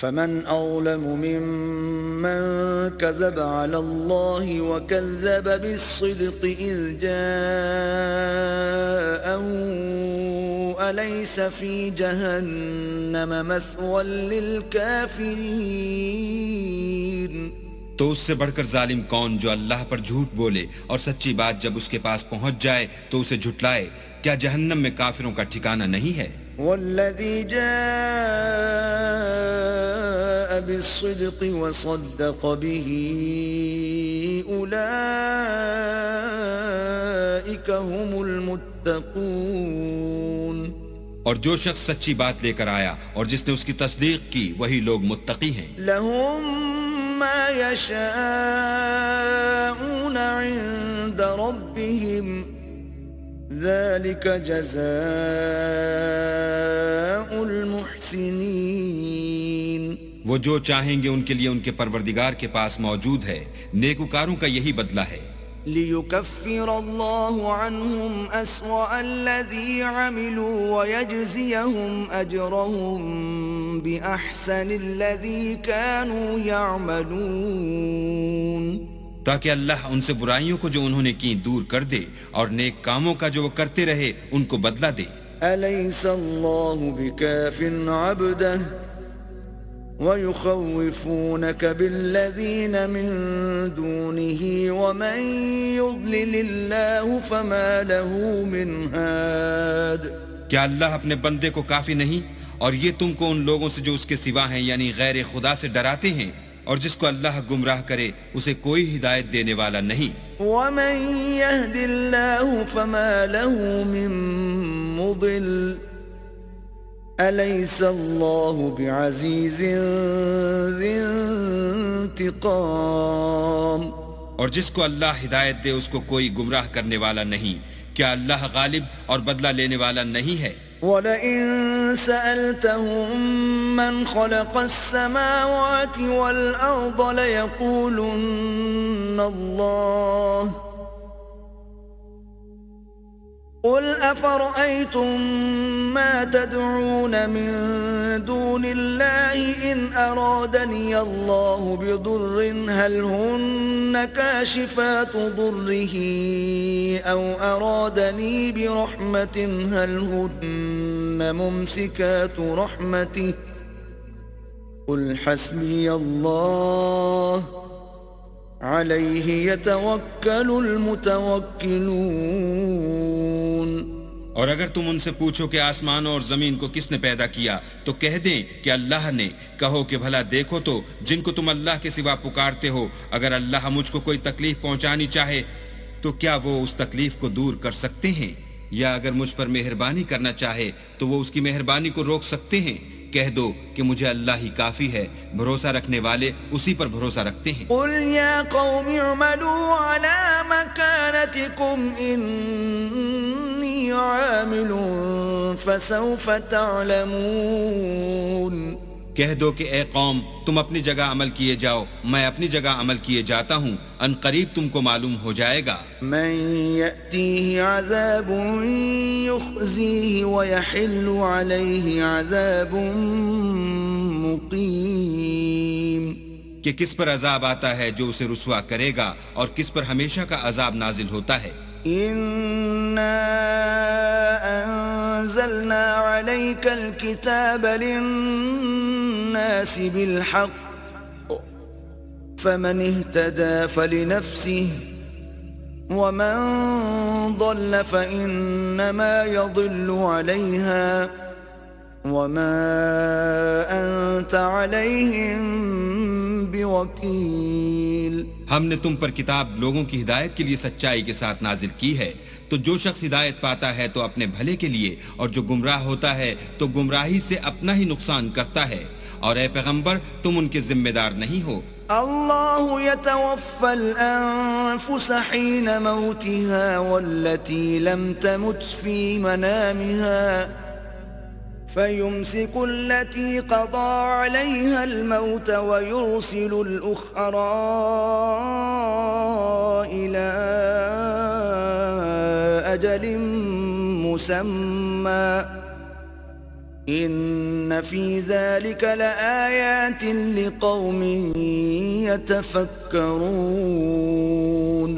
فمن أظلم ممن كذب على الله وكذب بالصدق إذ جاءه أليس في جهنم مثوى للكافرين تو اس سے بڑھ کر ظالم کون جو اللہ پر جھوٹ بولے اور سچی بات جب اس کے پاس پہنچ جائے تو اسے جھٹلائے؟ کیا جہنم میں کافروں کا ٹھکانہ نہیں ہے؟ والذي جاء بالصدق وصدق به أولئك هم المتقون اور جو شخص سچی بات لے کر آیا اور جس نے اس کی تصدیق کی وہی لوگ متقی ہیں۔ لهم ما يشاءون عند ربهم ذلك جزاء المحسنين وہ جو چاہیں گے ان کے لیے ان کے پروردگار کے پاس موجود ہے، نیکوکاروں کا یہی بدلہ ہے۔ ليكفر الله عنهم أسوأ الذي عملوا ويجزيهم أجرهم بأحسن الذي كانوا يعملون تاکہ اللہ ان سے برائیوں کو جو انہوں نے کی دور کر دے اور نیک کاموں کا جو وہ کرتے رہے ان کو بدلہ دے۔ أليس الله بكاف عبده ويخوفونك بالذين من دونه ومن يضلل الله فما له من هاد کیا اللہ اپنے بندے کو کافی نہیں اور یہ تم کو ان لوگوں سے جو اس کے سوا ہیں یعنی غیر خدا سے ڈراتے ہیں، اور جس کو اللہ گمراہ کرے اسے کوئی ہدایت دینے والا نہیں۔ ومن يهد الله فما له من مضل أليس الله بعزيز ذي انتقام اور جس کو اللہ ہدایت دے اس کو کوئی گمراہ کرنے والا نہیں، کیا اللہ غالب اور بدلہ لینے والا نہیں ہے؟ وَلَئِن سَأَلْتَهُم مَّنْ خَلَقَ السَّمَاوَاتِ وَالْأَرْضَ لَيَقُولُنَّ اللَّهُ قُلْ أَفَرَأَيْتُم مَّا تَدْعُونَ مِن دُونِ اللَّهِ إِنْ أَرَادَنِيَ اللَّهُ بِضُرٍّ هَلْ هُنَّ كَاشِفَاتُ ضُرِّهِ أَوْ أَرَادَنِي بِرَحْمَةٍ هَلْ هُنَّ مُمْسِكَاتُ رَحْمَتِهِ قُلْ حَسْبِيَ اللَّهُ عَلَيْهِ يَتَوَكَّلُ الْمُتَوَكِّلُونَ اور اگر تم ان سے پوچھو کہ آسمانوں اور زمین کو کس نے پیدا کیا تو کہہ دیں کہ اللہ نے۔ کہو کہ بھلا دیکھو تو جن کو تم اللہ کے سوا پکارتے ہو، اگر اللہ مجھ کو کوئی تکلیف پہنچانی چاہے تو کیا وہ اس تکلیف کو دور کر سکتے ہیں؟ یا اگر مجھ پر مہربانی کرنا چاہے تو وہ اس کی مہربانی کو روک سکتے ہیں؟ کہہ دو کہ مجھے اللہ ہی کافی ہے، بھروسہ رکھنے والے اسی پر بھروسہ رکھتے ہیں۔ قل یا قوم اعملوا على مكانتكم انی عامل فسوف تعلمون۔ کہہ دو کہ اے قوم تم اپنی جگہ عمل کیے جاؤ، میں اپنی جگہ عمل کیے جاتا ہوں، ان قریب تم کو معلوم ہو جائے گا۔ من یأتیہ عذاب یخزیہ ویحل علیہ عذاب مقیم، کہ کس پر عذاب آتا ہے جو اسے رسوا کرے گا اور کس پر ہمیشہ کا عذاب نازل ہوتا ہے۔ إنا أنزلنا عليك الكتاب للناس بالحق فمن اهتدى فلنفسه ومن ضل فإنما يضل عليها وما أنت عليهم بوكيل۔ ہم نے تم پر کتاب لوگوں کی ہدایت کے لیے سچائی کے ساتھ نازل کی ہے، تو جو شخص ہدایت پاتا ہے تو اپنے بھلے کے لیے، اور جو گمراہ ہوتا ہے تو گمراہی سے اپنا ہی نقصان کرتا ہے، اور اے پیغمبر تم ان کے ذمہ دار نہیں ہو۔ اللہ يتوفى الأنفس حين موتها والتي لم تمت في منامها فيمسك التي قضى عليها الموت ويرسل الأخرى إلى أجل مسمى إن في ذلك لآيات لقوم يتفكرون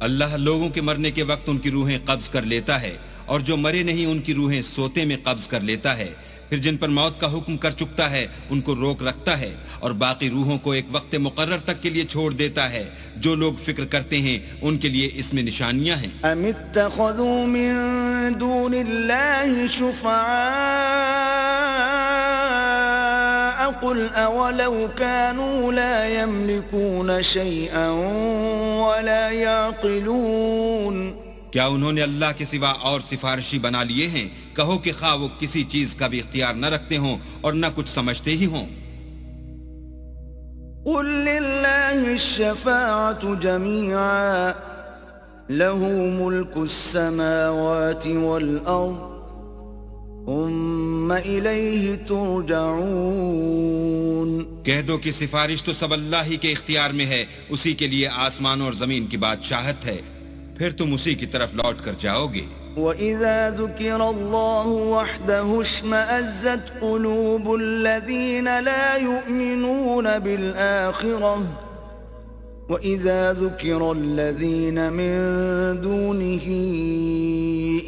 اللہ لوگوں کے مرنے کے وقت ان کی روحیں قبض کر لیتا ہے، اور جو مرے نہیں ان کی روحیں سوتے میں قبض کر لیتا ہے، پھر جن پر موت کا حکم کر چکتا ہے ان کو روک رکھتا ہے، اور باقی روحوں کو ایک وقت مقرر تک کے لیے چھوڑ دیتا ہے۔ جو لوگ فکر کرتے ہیں ان کے لیے اس میں نشانیاں ہیں۔ ام اتخذوا من دون اللہ شفعاء قل اولو كانوا لا يملكون شيئا ولا يعقلون کیا انہوں نے اللہ کے سوا اور سفارشی بنا لیے ہیں؟ کہو کہ خواہ وہ کسی چیز کا بھی اختیار نہ رکھتے ہوں اور نہ کچھ سمجھتے ہی ہوں۔ قل للہ الشفاعة جميعا له ملك السماوات والأرض ثم إليه ترجعون۔ کہہ دو کہ سفارش تو سب اللہ ہی کے اختیار میں ہے، اسی کے لیے آسمان اور زمین کی بادشاہت ہے، پھر تم اسی کی طرف لوٹ کر جاؤ گے۔ وَإِذَا ذُكِرَ اللَّهُ وَحْدَهُ اشْمَأَزَّتْ قُلُوبُ الَّذِينَ لَا يُؤْمِنُونَ بِالْآخِرَةِ وَإِذَا ذُكِرَ الَّذِينَ مِن دُونِهِ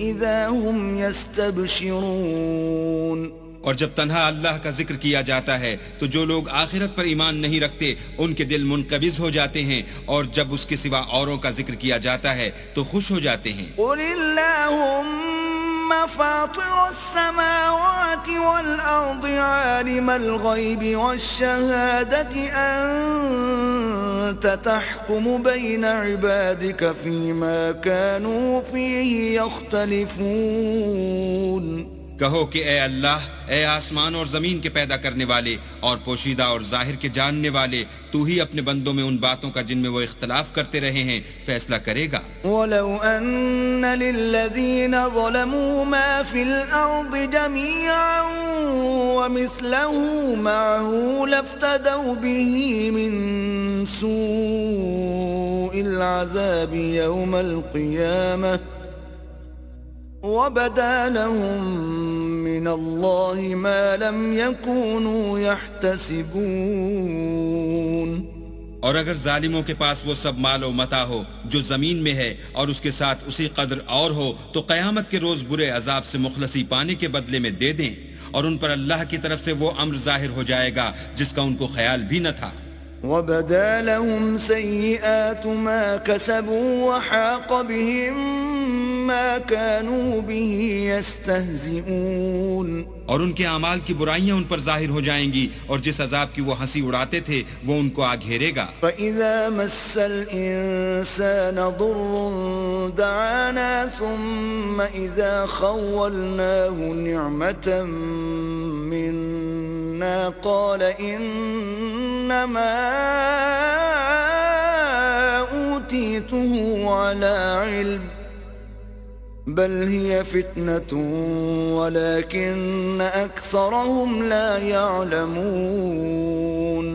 إِذَا هُمْ يَسْتَبْشِرُونَ۔ اور جب تنہا اللہ کا ذکر کیا جاتا ہے تو جو لوگ آخرت پر ایمان نہیں رکھتے ان کے دل منقبض ہو جاتے ہیں، اور جب اس کے سوا اوروں کا ذکر کیا جاتا ہے تو خوش ہو جاتے ہیں۔ قُلِ اللَّهُمَّ فَاطِرَ السَّمَاوَاتِ وَالْأَرْضِ عَالِمَ الْغَيْبِ وَالشَّهَادَةِ أَنْتَ تَحْكُمُ بَيْنَ عِبَادِكَ فِيمَا كَانُوا فِيهِ يَخْتَلِفُونَ۔ کہو کہ اے اللہ، اے آسمان اور زمین کے پیدا کرنے والے اور پوشیدہ اور ظاہر کے جاننے والے، تو ہی اپنے بندوں میں ان باتوں کا جن میں وہ اختلاف کرتے رہے ہیں فیصلہ کرے گا۔ وَلَوْ أَنَّ لِلَّذِينَ ظَلَمُوا مَا فِي الْأَرْضِ جَمِيعًا وَمِثْلَهُ مَعَهُ لَافْتَدَوْا بِهِ مِنْ سُوءِ الْعَذَابِ يَوْمَ الْقِيَامَةِ وَبَدَا لَهُم مِّنَ اللَّهِ مَا لَمْ يَكُونُوا يَحْتَسِبُونَ۔ اور اگر ظالموں کے پاس وہ سب مال و متاع ہو جو زمین میں ہے اور اس کے ساتھ اسی قدر اور ہو تو قیامت کے روز برے عذاب سے مخلصی پانے کے بدلے میں دے دیں، اور ان پر اللہ کی طرف سے وہ امر ظاہر ہو جائے گا جس کا ان کو خیال بھی نہ تھا۔ وَبَدَا لَهُمْ سَيِّئَاتُ مَا كَسَبُوا وَحَاقَ بِهِم مَّا كَانُوا بِهِ يَسْتَهْزِئُونَ۔ اور ان کے اعمال کی برائیاں ان پر ظاہر ہو جائیں گی، اور جس عذاب کی وہ ہنسی اڑاتے تھے وہ ان کو آ گھیرے گا۔ فَإِذَا مَسَّ الْإِنسَانَ ضُرٌّ دَعَانَا ثُمَّ إِذَا خَوَّلْنَاهُ نِعْمَةً مِّنَّا قَالَ إِنَّمَا أُوتِيتُهُ عَلَى عِلْمٍ بل هي فتنة ولكن أكثرهم لا يعلمون۔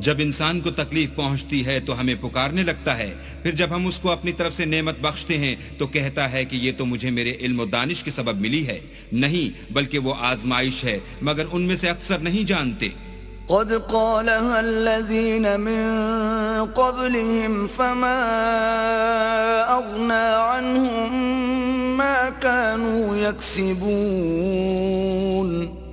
جب انسان کو تکلیف پہنچتی ہے تو ہمیں پکارنے لگتا ہے، پھر جب ہم اس کو اپنی طرف سے نعمت بخشتے ہیں تو کہتا ہے کہ یہ تو مجھے میرے علم و دانش کے سبب ملی ہے۔ نہیں، بلکہ وہ آزمائش ہے، مگر ان میں سے اکثر نہیں جانتے۔ قد قالها الذين من قبلهم فما أغنى عنهم ما كانوا يكسبون۔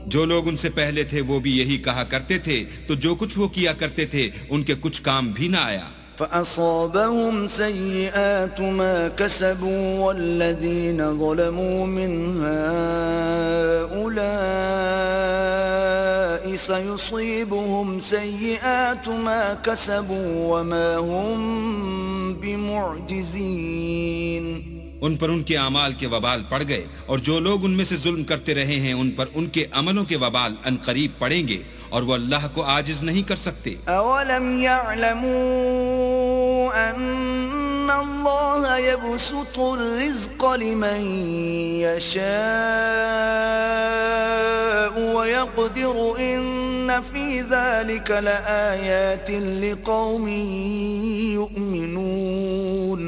جو لوگ ان سے پہلے تھے وہ بھی یہی کہا کرتے تھے، تو جو کچھ وہ کیا کرتے تھے ان کے کچھ کام بھی نہ آیا۔ فأصابهم سيئات ما كسبوا والذين ظلموا من هؤلاء سيصيبهم سيئات ما كسبوا وما هم بمعجزين۔ ان پر ان کے اعمال کے وبال پڑ گئے، اور جو لوگ ان میں سے ظلم کرتے رہے ہیں ان پر ان کے عملوں کے وبال ان قریب پڑیں گے، اور وہ اللہ کو عاجز نہیں کر سکتے۔ اولم يعلموا ان اللہ يبسط الرزق لمن يشاء ويقدر ان في ذلك لآيات لقوم يؤمنون۔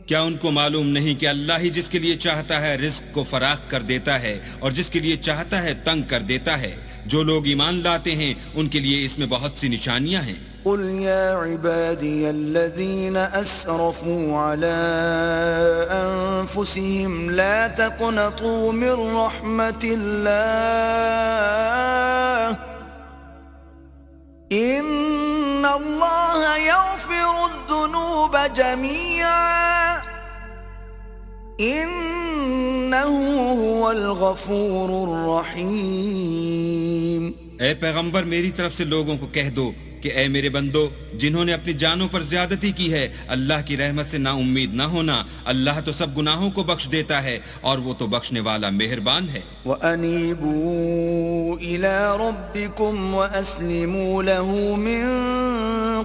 کیا ان کو معلوم نہیں کہ اللہ ہی جس کے لیے چاہتا ہے رزق کو فراخ کر دیتا ہے اور جس کے لیے چاہتا ہے تنگ کر دیتا ہے؟ جو لوگ ایمان لاتے ہیں ان کے لیے اس میں بہت سی نشانیاں ہیں۔ قل يا عبادي الذين أسرفوا على أنفسهم لا تقنطوا من رحمة الله إن الله يغفر الذنوب جميعا إنه هو الغفور الرحيم۔ اے پیغمبر میری طرف سے لوگوں کو کہہ دو کہ اے میرے بندو جنہوں نے اپنی جانوں پر زیادتی کی ہے اللہ کی رحمت سے نا امید نہ ہونا، اللہ تو سب گناہوں کو بخش دیتا ہے اور وہ تو بخشنے والا مہربان ہے۔ وَأَنِيبُوا إِلَىٰ رَبِّكُمْ وَأَسْلِمُوا لَهُ مِن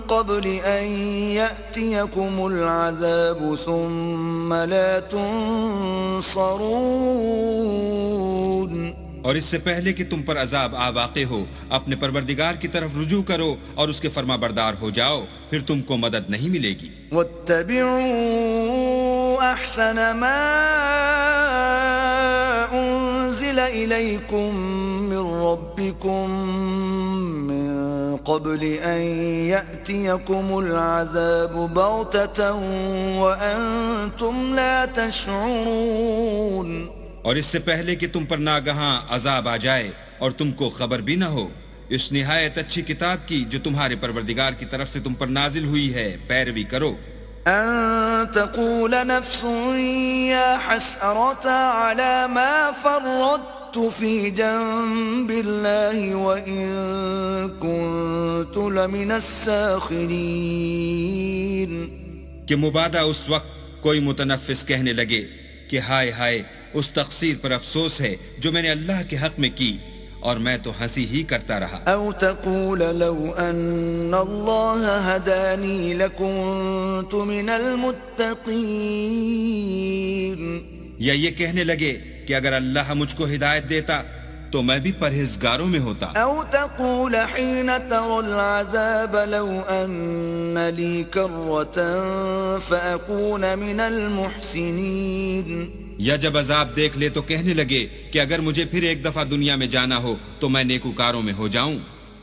قَبْلِ أَن يَأْتِيَكُمُ الْعَذَابُ ثُمَّ لَا تُنصَرُونَ۔ اور اس سے پہلے کہ تم پر عذاب آ واقع ہو اپنے پروردگار کی طرف رجوع کرو اور اس کے فرما بردار ہو جاؤ، پھر تم کو مدد نہیں ملے گی۔ وَاتَّبِعُوا أَحْسَنَ مَا أُنزِلَ إِلَيْكُم مِّن رَّبِّكُم مِّن قَبْلِ أَن يَأْتِيَكُمُ الْعَذَابُ بَغْتَةً وَأَنتُمْ لَا تَشْعُرُونَ۔ اور اس سے پہلے کہ تم پر ناگہاں عذاب آ جائے اور تم کو خبر بھی نہ ہو، اس نہایت اچھی کتاب کی جو تمہارے پروردگار کی طرف سے تم پر نازل ہوئی ہے پیروی کرو۔ ان تقول نفس یا حسرة على ما فرطت في جنب الله وإن كنت لمن الساخرين۔ کہ مبادہ اس وقت کوئی متنفس کہنے لگے کہ ہائے ہائے اس تقصیر پر افسوس ہے جو میں نے اللہ کے حق میں کی اور میں تو ہنسی ہی کرتا رہا۔ او تقول لو ان اللہ ہدانی لکنت من المتقین۔ یا یہ کہنے لگے کہ اگر اللہ مجھ کو ہدایت دیتا تو میں بھی پرہیزگاروں میں ہوتا۔ او تقول حين ترى العذاب لو ان لي كرة فأكون من المحسنين۔ یا جب عذاب دیکھ لے تو کہنے لگے کہ اگر مجھے پھر ایک دفعہ دنیا میں جانا ہو تو میں نیکوکاروں میں ہو جاؤں۔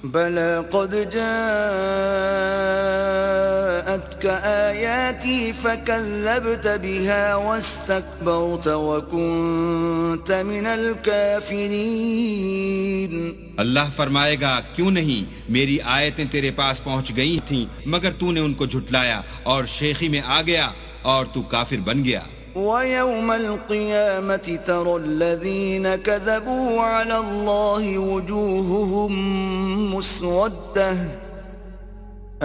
بلى قد جاءتك آياتي فكذبت بها واستكبرت وكنت من الكافرين۔ اللہ فرمائے گا کیوں نہیں، میری آیتیں تیرے پاس پہنچ گئی تھیں مگر تو نے ان کو جھٹلایا اور شیخی میں آ گیا اور تو کافر بن گیا۔ وَيَوْمَ الْقِيَامَةِ تَرَى الَّذِينَ كَذَبُوا عَلَى اللَّهِ وُجُوهُهُمْ مُسْوَدَّةٌ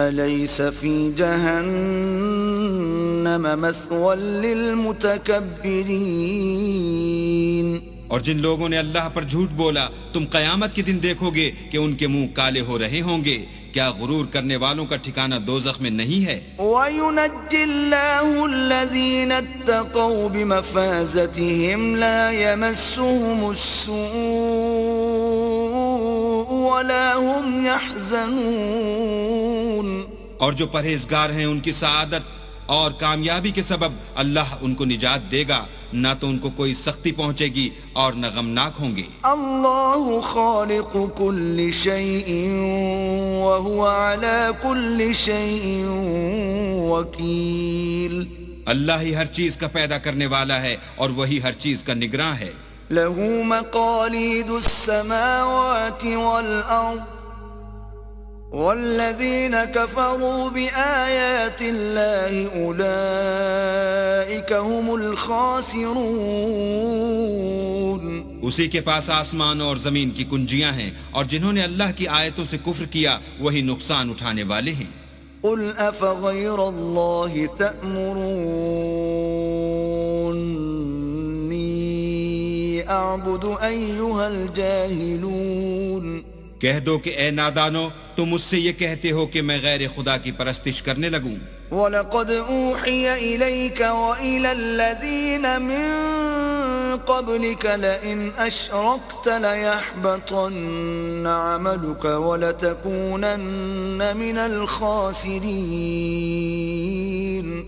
أَلَيْسَ فِي جَهَنَّمَ مَثْوًى لِّلْمُتَكَبِّرِينَ۔ اور جن لوگوں نے اللہ پر جھوٹ بولا تم قیامت کے دن دیکھو گے کہ ان کے منہ کالے ہو رہے ہوں گے، کیا غرور کرنے والوں کا ٹھکانہ دوزخ میں نہیں ہے؟ وَيُنَجِّي اللَّهُ الَّذِينَ اتَّقَوْا بِمَفَازَتِهِمْ لَا يَمَسُّهُمُ السُّوءُ وَلَا هُمْ يَحْزَنُونَ۔ اور جو پرہیزگار ہیں ان کی سعادت اور کامیابی کے سبب اللہ ان کو نجات دے گا، نہ تو ان کو کوئی سختی پہنچے گی اور نہ غمناک ہوں گے۔ اللہ خالق کل شیء وهو على كل شیء وکیل۔ اللہ ہی ہر چیز کا پیدا کرنے والا ہے اور وہی ہر چیز کا نگراں ہے۔ له مقاليد السماوات والأرض والذين كفروا بآيات الله أولئك هم الخاسرون۔ اسی کے پاس آسمان اور زمین کی کنجیاں ہیں اور جنہوں نے اللہ کی آیتوں سے کفر کیا وہی نقصان اٹھانے والے ہیں۔ قل أفغير الله تأمروني أعبد أيها الجاهلون۔ کہہ دو کہ اے نادانو تم مجھ سے یہ کہتے ہو کہ میں غیر خدا کی پرستش کرنے لگوں۔ وَلَقَدْ أُوحِيَ إِلَيْكَ وَإِلَى الَّذِينَ مِن قَبْلِكَ لَئِنْ أَشْرَكْتَ لَيَحْبَطَنَّ عَمَلُكَ وَلَتَكُونَنَّ مِنَ الْخَاسِرِينَ۔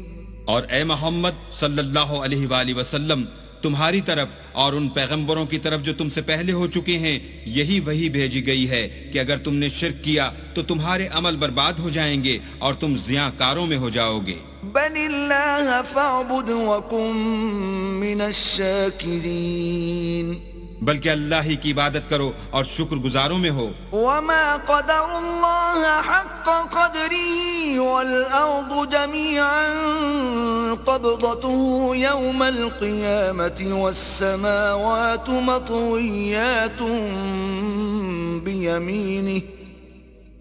اور اے محمد صلی اللہ علیہ وآلہ وسلم، تمہاری طرف اور ان پیغمبروں کی طرف جو تم سے پہلے ہو چکے ہیں یہی وحی بھیجی گئی ہے کہ اگر تم نے شرک کیا تو تمہارے عمل برباد ہو جائیں گے اور تم زیاں کاروں میں ہو جاؤ گے۔ بل اللہ فاعبد وکن من الشاکرین، بلکہ اللہ ہی کی عبادت کرو اور شکر گزاروں میں ہو۔ وما قدر اللہ حق قدره والارض جميعا قبضته يوم القيامة والسماوات مطويات بيمينه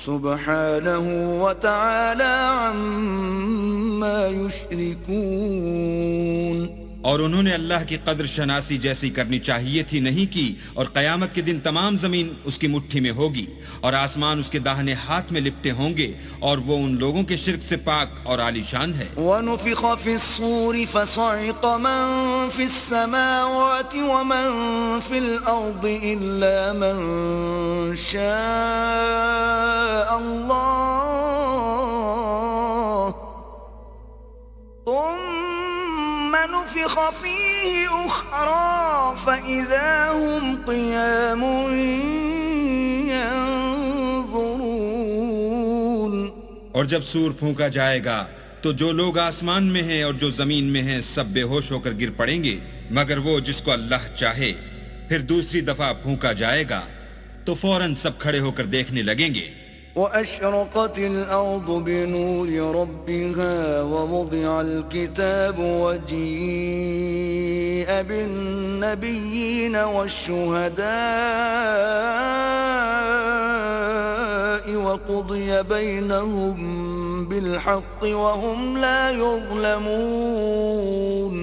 سبحانه وتعالى عما يشركون۔ اور انہوں نے اللہ کی قدر شناسی جیسی کرنی چاہیے تھی نہیں کی، اور قیامت کے دن تمام زمین اس کی مٹھی میں ہوگی اور آسمان اس کے داہنے ہاتھ میں لپٹے ہوں گے، اور وہ ان لوگوں کے شرک سے پاک اور عالی شان ہے۔ وَنُفِخَ فِي الصُّورِ فَصَعِقَ مَن فِي السَّمَاوَاتِ وَمَن فِي الْأَرْضِ إِلَّا مَن شَاءَ اللَّهُ ثُمَّ نُفِخَ فِيهِ أُخْرَى فَإِذَا هُمْ قِيَامٌ يَنظُرُونَ۔ اور جب سور پھونکا جائے گا تو جو لوگ آسمان میں ہیں اور جو زمین میں ہیں سب بے ہوش ہو کر گر پڑیں گے، مگر وہ جس کو اللہ چاہے۔ پھر دوسری دفعہ پھونکا جائے گا تو فوراً سب کھڑے ہو کر دیکھنے لگیں گے۔ وَأَشْرَقَتِ الْأَرْضُ بِنُورِ رَبِّهَا وَوُضِعَ الْكِتَابُ وَجِيءَ بِالنَّبِيِّينَ وَالشُّهَدَاءِ وَقُضِيَ بَيْنَهُم بِالْحَقِّ وَهُمْ لَا يُظْلَمُونَ۔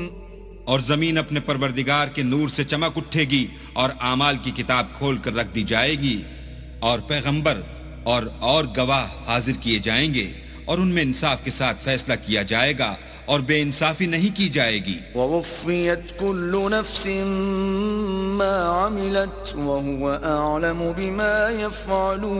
اور زمین اپنے پروردگار کے نور سے چمک اٹھے گی اور اعمال کی کتاب کھول کر رکھ دی جائے گی، اور پیغمبر اور گواہ حاضر کیے جائیں گے، اور ان میں انصاف کے ساتھ فیصلہ کیا جائے گا اور بے انصافی نہیں کی جائے گی۔ وَوُفِّيَتْ كُلُّ نَفْسٍ مَّا عَمِلَتْ وَهُوَ أَعْلَمُ بِمَا يَفْعَلُونَ۔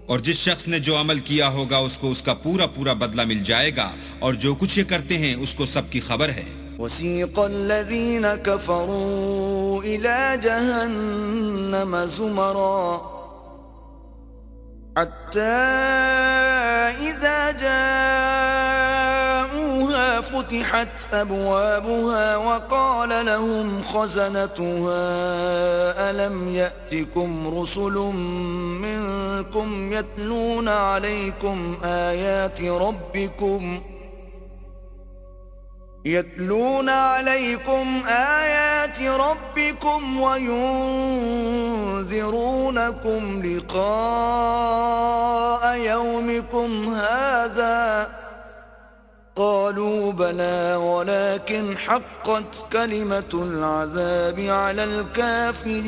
اور جس شخص نے جو عمل کیا ہوگا اس کو اس کا پورا پورا بدلہ مل جائے گا، اور جو کچھ یہ کرتے ہیں اس کو سب کی خبر ہے۔ وَسِيقَ الَّذِينَ كَفَرُوا إِلَى جَهَنَّمَ زُمَرًا حَتَّى إِذَا جَاءُوهَا فُتِحَتْ أَبْوَابُهَا وَقَالَ لَهُمْ خَزَنَتُهَا أَلَمْ يَأْتِكُمْ رُسُلٌ مِّنكُمْ يَتْلُونَ عَلَيْكُمْ آيَاتِ رَبِّكُمْ وَيُنذِرُونَكُمْ لِقَاءَ يَوْمِكُمْ هَذَا قَالُوا بَلَى وَلَكِنْ حَقَّتْ كَلِمَةُ الْعَذَابِ عَلَى الْكَافِرِينَ۔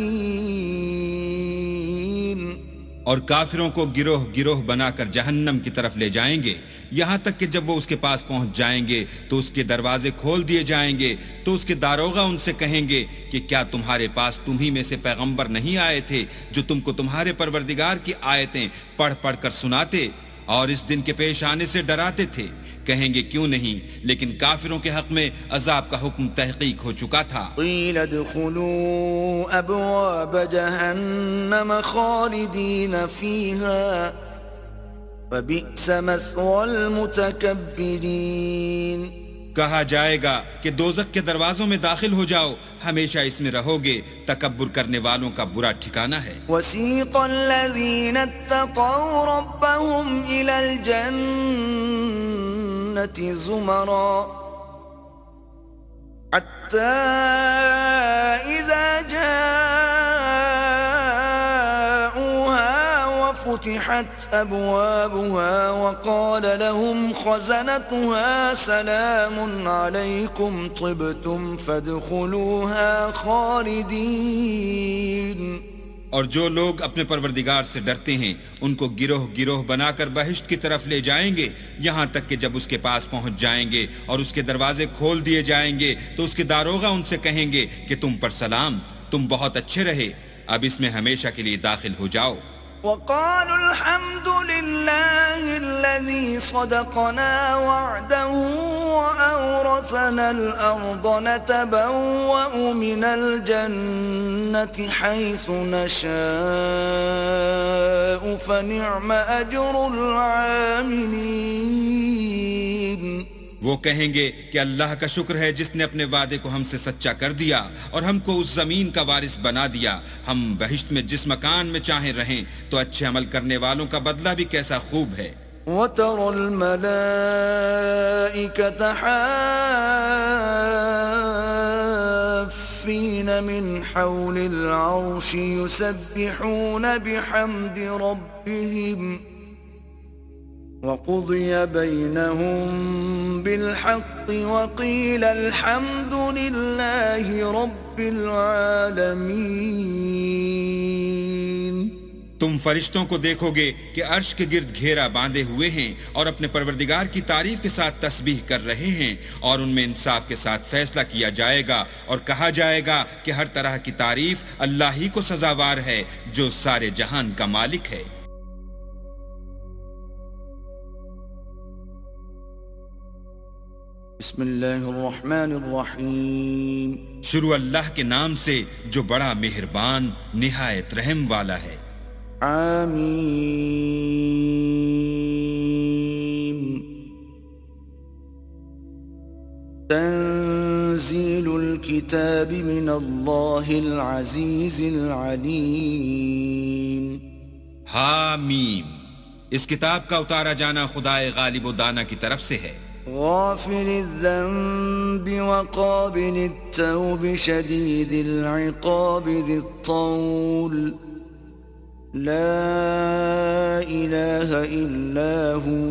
اور کافروں کو گروہ گروہ بنا کر جہنم کی طرف لے جائیں گے، یہاں تک کہ جب وہ اس کے پاس پہنچ جائیں گے تو اس کے دروازے کھول دیے جائیں گے، تو اس کے داروغہ ان سے کہیں گے کہ کیا تمہارے پاس تمہی میں سے پیغمبر نہیں آئے تھے جو تم کو تمہارے پروردگار کی آیتیں پڑھ پڑھ کر سناتے اور اس دن کے پیش آنے سے ڈراتے تھے؟ کہیں گے کیوں نہیں، لیکن کافروں کے حق میں عذاب کا حکم تحقیق ہو چکا تھا۔ قیل ادخلوا ابواب جہنم خالدین فیہا فبئس مثوى المتکبرین۔ کہا جائے گا کہ دوزخ کے دروازوں میں داخل ہو جاؤ، ہمیشہ اس میں رہو گے، تکبر کرنے والوں کا برا ٹھکانہ ہے۔ وسیق الذین اتقوا ربهم الى الجنة زمرا حتى اذا جاءوها وفتحت ابوابها وقال لهم خزنتها سلام عليكم طبتم فادخلوها خالدين۔ اور جو لوگ اپنے پروردگار سے ڈرتے ہیں ان کو گروہ گروہ بنا کر بہشت کی طرف لے جائیں گے، یہاں تک کہ جب اس کے پاس پہنچ جائیں گے اور اس کے دروازے کھول دیے جائیں گے تو اس کے داروغہ ان سے کہیں گے کہ تم پر سلام، تم بہت اچھے رہے، اب اس میں ہمیشہ کے لیے داخل ہو جاؤ۔ وقالوا الحمد لله الذي صدقنا وعده وأورثنا الأرض نتبوأ من الجنة حيث نشاء فنعم أجر العاملين. وہ کہیں گے کہ اللہ کا شکر ہے جس نے اپنے وعدے کو ہم سے سچا کر دیا اور ہم کو اس زمین کا وارث بنا دیا. ہم بہشت میں جس مکان میں چاہیں رہیں تو اچھے عمل کرنے والوں کا بدلہ بھی کیسا خوب ہے. وَتَرَى الْمَلَائِكَةَ حَافِّينَ مِنْ حَوْلِ الْعَرْشِ يُسَبِّحُونَ بِحَمْدِ رَبِّهِمْ وَقُضِيَ بَيْنَهُمْ بِالْحَقِّ وَقِيلَ الْحَمْدُ لِلَّهِ رَبِّ الْعَالَمِينَ. تم فرشتوں کو دیکھو گے کہ عرش کے گرد گھیرا باندھے ہوئے ہیں اور اپنے پروردگار کی تعریف کے ساتھ تسبیح کر رہے ہیں اور ان میں انصاف کے ساتھ فیصلہ کیا جائے گا اور کہا جائے گا کہ ہر طرح کی تعریف اللہ ہی کو سزاوار ہے جو سارے جہان کا مالک ہے. بسم اللہ الرحمن الرحیم. شروع اللہ کے نام سے جو بڑا مہربان نہایت رحم والا ہے. آمین. تنزیل الکتاب من اللہ العزیز العلیم. حامیم. اس کتاب کا اتارا جانا خدائے غالب و دانا کی طرف سے ہے. غافر الذنب وقابل التوب شدید العقاب ذی الطول لا الہ الا ہو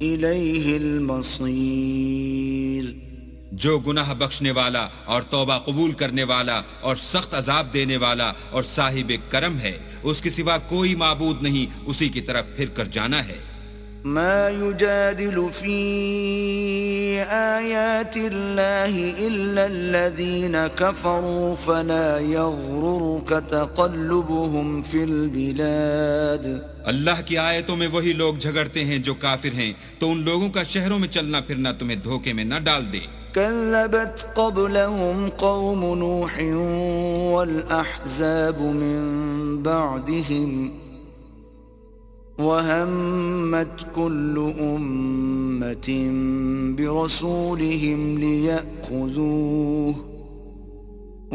الیہ المصیر. جو گناہ بخشنے والا اور توبہ قبول کرنے والا اور سخت عذاب دینے والا اور صاحب کرم ہے، اس کے سوا کوئی معبود نہیں، اسی کی طرف پھر کر جانا ہے. ما يجادل في آيات الله إلا الذين كفروا فلا يغررك تقلبهم في البلاد. اللہ کی آیتوں میں وہی لوگ جھگڑتے ہیں جو کافر ہیں، تو ان لوگوں کا شہروں میں چلنا پھرنا تمہیں دھوکے میں نہ ڈال دے. كذبت قبلهم قوم نوح والأحزاب من بعدهم وَهَمَّتْ كُلُّ أُمَّةٍ بِرَسُولِهِمْ لِيَأْخُذُوهُ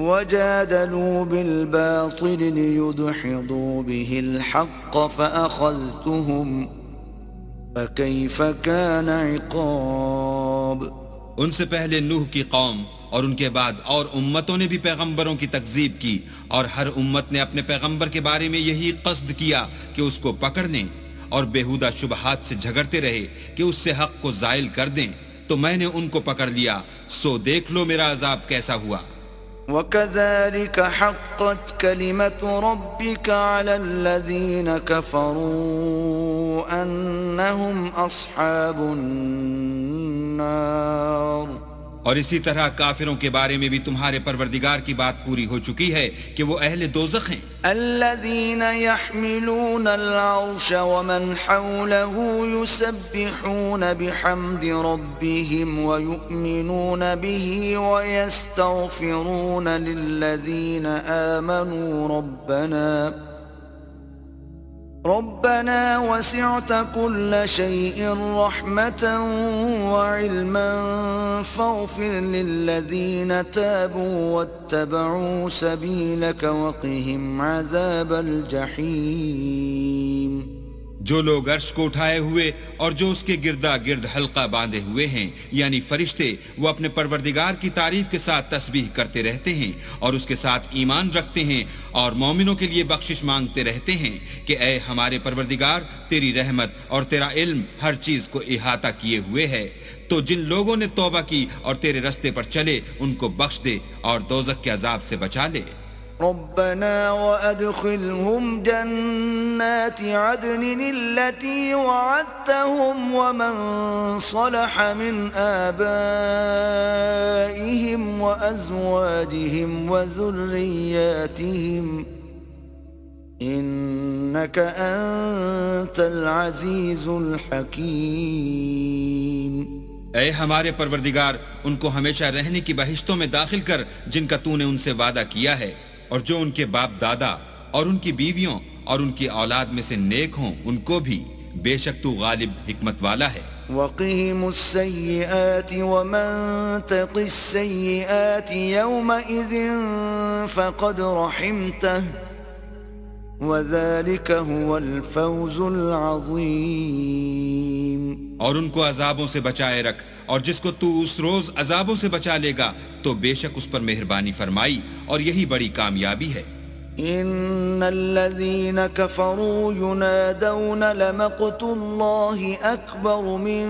وَجَادَلُوا بِالْبَاطِلِ لِيُدْحِضُوا بِهِ الْحَقَّ فَأَخَذْتُهُمْ فَكَيْفَ كَانَ عِقَابِ. ان سے پہلے نوح کی قوم اور ان کے بعد اور امتوں نے بھی پیغمبروں کی تکذیب کی، اور ہر امت نے اپنے پیغمبر کے بارے میں یہی قصد کیا کہ اس کو پکڑ لیں اور بیہودہ شبہات سے جھگڑتے رہے کہ اس سے حق کو زائل کر دیں، تو میں نے ان کو پکڑ لیا، سو دیکھ لو میرا عذاب کیسا ہوا. وَكَذَلِكَ حَقَّتْ كَلِمَةُ رَبِّكَ عَلَى الَّذِينَ كَفَرُوا أَنَّهُمْ أَصْحَابُ النَّارِ. اور اسی طرح کافروں کے بارے میں بھی تمہارے پروردگار کی بات پوری ہو چکی ہے کہ وہ اہل دوزخ ہیں. الذين يحملون العرش ومن حوله يسبحون بحمد ربهم ويؤمنون به ويستغفرون للذين آمنوا ربنا وسعت كل شيء رحمة وعلما فاغفر للذين تابوا واتبعوا سبيلك وقهم عذاب الجحيم. جو لوگ عرش کو اٹھائے ہوئے اور جو اس کے گردا گرد حلقہ باندھے ہوئے ہیں یعنی فرشتے، وہ اپنے پروردگار کی تعریف کے ساتھ تسبیح کرتے رہتے ہیں اور اس کے ساتھ ایمان رکھتے ہیں اور مومنوں کے لیے بخشش مانگتے رہتے ہیں کہ اے ہمارے پروردگار، تیری رحمت اور تیرا علم ہر چیز کو احاطہ کیے ہوئے ہے، تو جن لوگوں نے توبہ کی اور تیرے رستے پر چلے ان کو بخش دے اور دوزخ کے عذاب سے بچا لے. ربنا وأدخلهم جنات عدن التي وعدتهم ومن صلح من آبائهم وأزواجهم وذرياتهم إنك أنت العزيز الحكيم. اے ہمارے پروردگار، ان کو ہمیشہ رہنے کی بہشتوں میں داخل کر جن کا تو نے ان سے وعدہ کیا ہے، اور جو ان کے باپ دادا اور ان کی بیویوں اور ان کی اولاد میں سے نیک ہوں ان کو بھی، بے شک تو غالب حکمت والا ہے. وقهم السيئات ومن تق السيئات يومئذ فقد رحمته وذلك هو الفوز العظيم. اور ان کو عذابوں سے بچائے رکھ، اور جس کو تو اس روز عذابوں سے بچا لے گا تو بے شک اس پر مہربانی فرمائی، اور یہی بڑی کامیابی ہے. ان الذين كفروا ينادون لمقت الله اكبر من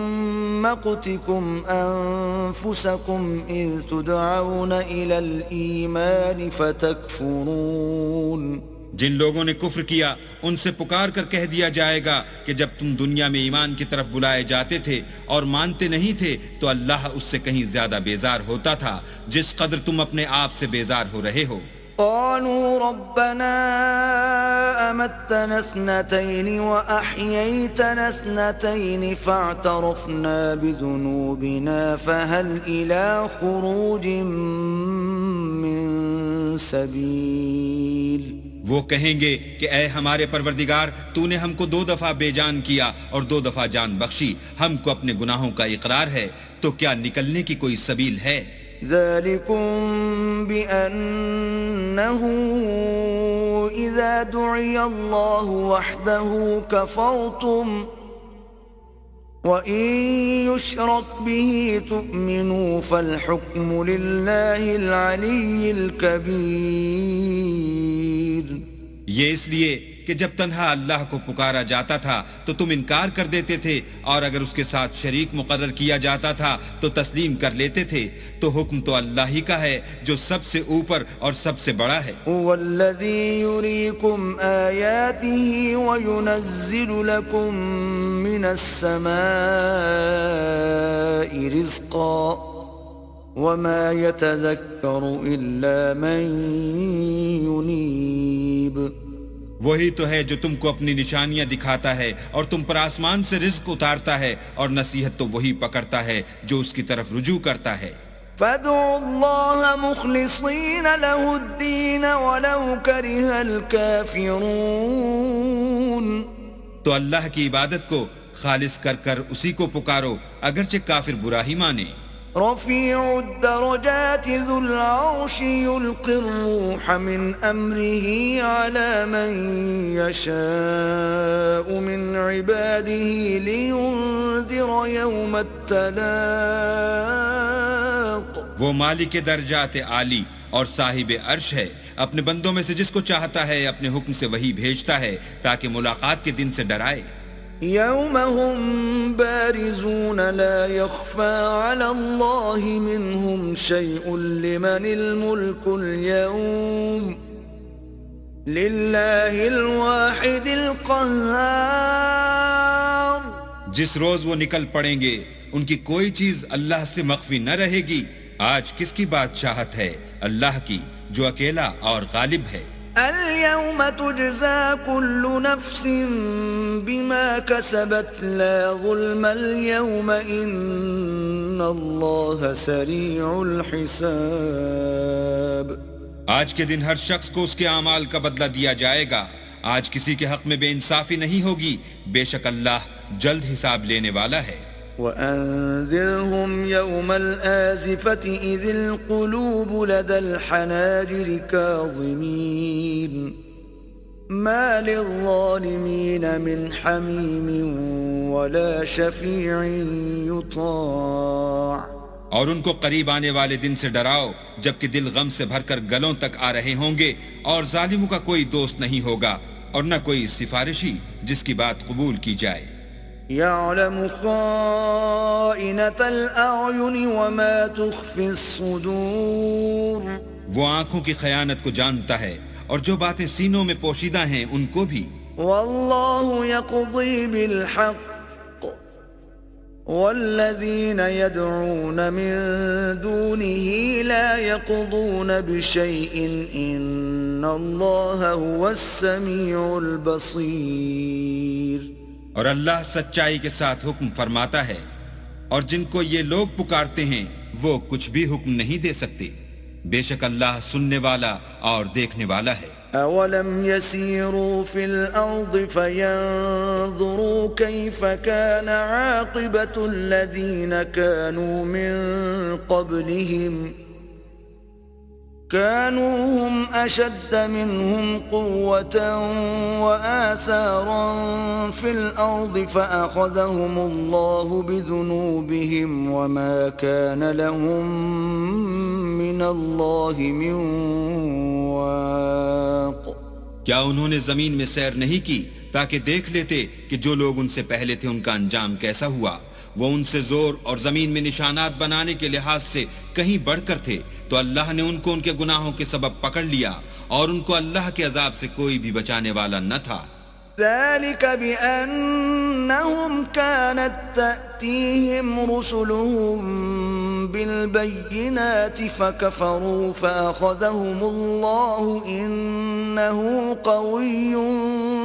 مقتكم انفسكم اذ تدعون الى الايمان فتكفرون. جن لوگوں نے کفر کیا ان سے پکار کر کہہ دیا جائے گا کہ جب تم دنیا میں ایمان کی طرف بلائے جاتے تھے اور مانتے نہیں تھے تو اللہ اس سے کہیں زیادہ بیزار ہوتا تھا جس قدر تم اپنے آپ سے بیزار ہو رہے ہو. قالوا ربنا أمتنا اثنتين وأحييتنا اثنتين فاعترفنا بذنوبنا فهل إلى خروج من سبيل. وہ کہیں گے کہ اے ہمارے پروردگار، تو نے ہم کو 2 دفعہ بے جان کیا اور 2 دفعہ جان بخشی، ہم کو اپنے گناہوں کا اقرار ہے، تو کیا نکلنے کی کوئی سبیل ہے؟ ذلكم بأنه إذا دعي الله وحده كفرتم وإن يشرك به تؤمنوا فالحكم لله العلي الكبير. یہ اس لیے کہ جب تنہا اللہ کو پکارا جاتا تھا تو تم انکار کر دیتے تھے، اور اگر اس کے ساتھ شریک مقرر کیا جاتا تھا تو تسلیم کر لیتے تھے، تو حکم تو اللہ ہی کا ہے جو سب سے اوپر اور سب سے بڑا ہے. هو الذي يريكم آياته وينزل لكم من السماء رزقا وما يتذكر إلا من ينيب. وہی تو ہے جو تم کو اپنی نشانیاں دکھاتا ہے اور تم پر آسمان سے رزق اتارتا ہے، اور نصیحت تو وہی پکڑتا ہے جو اس کی طرف رجوع کرتا ہے. فادعوا الله مخلصين له الدين ولو كره الكافرون. تو اللہ کی عبادت کو خالص کر کر اسی کو پکارو اگرچہ کافر برا ہی مانے. رفيع الدرجات ذو العرش يلقي الروح من أمره على من يشاء من عباده لينذر يوم التلاق. وہ مالک درجات عالی اور صاحب عرش ہے، اپنے بندوں میں سے جس کو چاہتا ہے اپنے حکم سے وہی بھیجتا ہے تاکہ ملاقات کے دن سے ڈرائے. يوم هم بارزون لا يخفى على الله منهم شيء لمن الملك اليوم لله الواحد القهار. جس روز وہ نکل پڑیں گے ان کی کوئی چیز اللہ سے مخفی نہ رہے گی. آج کس کی بادشاہت ہے؟ اللہ کی جو اکیلا اور غالب ہے. اليوم تجزى كل نفس بما كسبت لا ظلم اليوم إن الله سريع الحساب. آج کے دن ہر شخص کو اس کے اعمال کا بدلہ دیا جائے گا. آج کسی کے حق میں بے انصافی نہیں ہوگی، بے شک اللہ جلد حساب لینے والا ہے. وأنذرهم يوم الآزفة إذ القلوب لدى الحناجر كاظمين ما للظالمين من حميم ولا شفيع يطاع. اور ان کو قریب آنے والے دن سے ڈراؤ جبکہ دل غم سے بھر کر گلوں تک آ رہے ہوں گے، اور ظالموں کا کوئی دوست نہیں ہوگا اور نہ کوئی سفارشی جس کی بات قبول کی جائے. يعلم خائنة الأعين وما تخفي الصدور. وہ آنکھوں کی خیانت کو جانتا ہے اور جو باتیں سینوں میں پوشیدہ ہیں ان کو بھی. والله يقضي بالحق والذين يدعون من دونه لا يقضون بشيء إن الله هو السميع البصير. اور اللہ سچائی کے ساتھ حکم فرماتا ہے، اور جن کو یہ لوگ پکارتے ہیں وہ کچھ بھی حکم نہیں دے سکتے، بے شک اللہ سننے والا اور دیکھنے والا ہے. أولم يسيروا في الأرض فينظروا كيف كان عاقبة الذين كانوا من قبلهم كانوا هم أشد منهم قوة وآثارا في الأرض فأخذهم الله بذنوبهم وما كان لهم من الله من واق. کیا انہوں نے زمین میں سیر نہیں کی تاکہ دیکھ لیتے کہ جو لوگ ان سے پہلے تھے ان کا انجام کیسا ہوا؟ وہ ان سے زور اور زمین میں نشانات بنانے کے لحاظ سے کہیں بڑھ کر تھے، تو اللہ نے ان کو ان کے گناہوں کے سبب پکڑ لیا اور ان کو اللہ کے عذاب سے کوئی بھی بچانے والا نہ تھا. ذلك بأنهم كانت تأتيهم رسلهم بالبينات فكفروا فأخذهم الله إنه قوي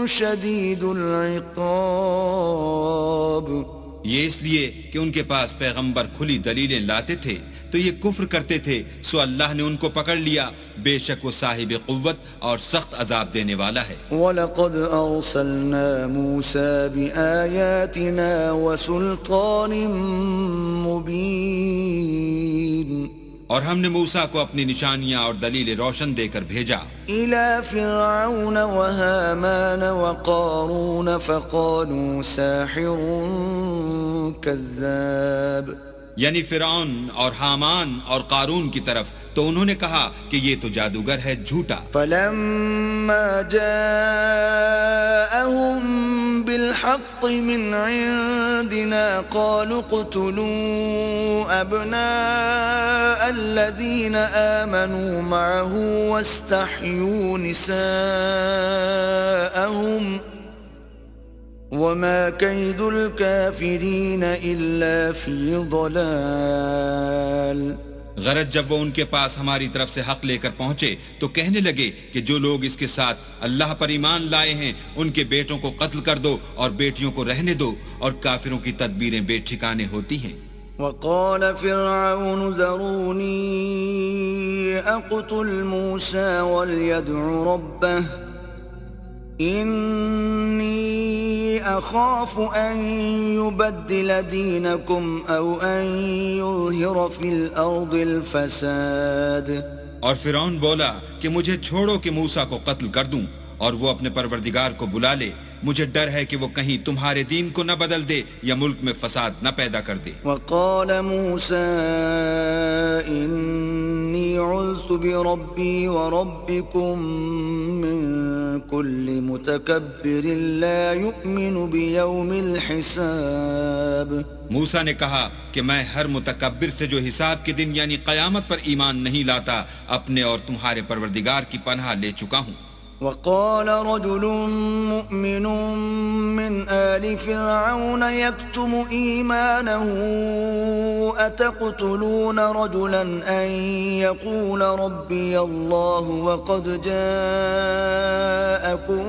شديد العقاب. یہ اس لیے کہ ان کے پاس پیغمبر کھلی دلیلیں لاتے تھے تو یہ کفر کرتے تھے، سو اللہ نے ان کو پکڑ لیا، بے شک وہ صاحب قوت اور سخت عذاب دینے والا ہے. وَلَقَدْ أَرْسَلْنَا مُوسَى بِآيَاتِنَا وَسُلْطَانٍ مُبِينٍ. اور ہم نے موسیٰ کو اپنی نشانیاں اور دلیل روشن دے کر بھیجا إِلَى فِرْعَوْنَ وَهَامَانَ وَقَارُونَ فَقَالُوا سَاحِرٌ كَذَّابٌ. یعنی فرعون اور حامان اور قارون کی طرف، تو انہوں نے کہا کہ یہ تو جادوگر ہے، جھوٹا. فَلَمَّا جَاءَهُم بِالْحَقِّ مِنْ عِنْدِنَا قَالُوا اقْتُلُوا أَبْنَاءَ الَّذِينَ آمَنُوا مَعَهُ وَاسْتَحْيُوا نِسَاءَهُمْ وَمَا كَيْدُ الْكَافِرِينَ إِلَّا فِي ضَلَالٍ. غرض جب وہ ان کے پاس ہماری طرف سے حق لے کر پہنچے تو کہنے لگے کہ جو لوگ اس کے ساتھ اللہ پر ایمان لائے ہیں ان کے بیٹوں کو قتل کر دو اور بیٹیوں کو رہنے دو، اور کافروں کی تدبیریں بے ٹھکانے ہوتی ہیں. وقال فرعون ذروني أقتل موسى وليدع ربه إني أخاف أن يبدل دينكم أو أن يظهر في الأرض الفساد. اور فرعون بولا کہ مجھے چھوڑو کہ موسیٰ کو قتل کر دوں اور وہ اپنے پروردگار کو بلا لے، مجھے ڈر ہے کہ وہ کہیں تمہارے دین کو نہ بدل دے یا ملک میں فساد نہ پیدا کر دے. وقال موسى إني عذت بربي وربكم من كل متكبر لا يؤمن بيوم الحساب. موسیٰ نے کہا کہ میں ہر متکبر سے جو حساب کے دن یعنی قیامت پر ایمان نہیں لاتا اپنے اور تمہارے پروردگار کی پناہ لے چکا ہوں. وقال رجل مؤمن من آل فرعون يكتم إيمانه أتقتلون رجلا أن يقول ربي الله وقد جاءكم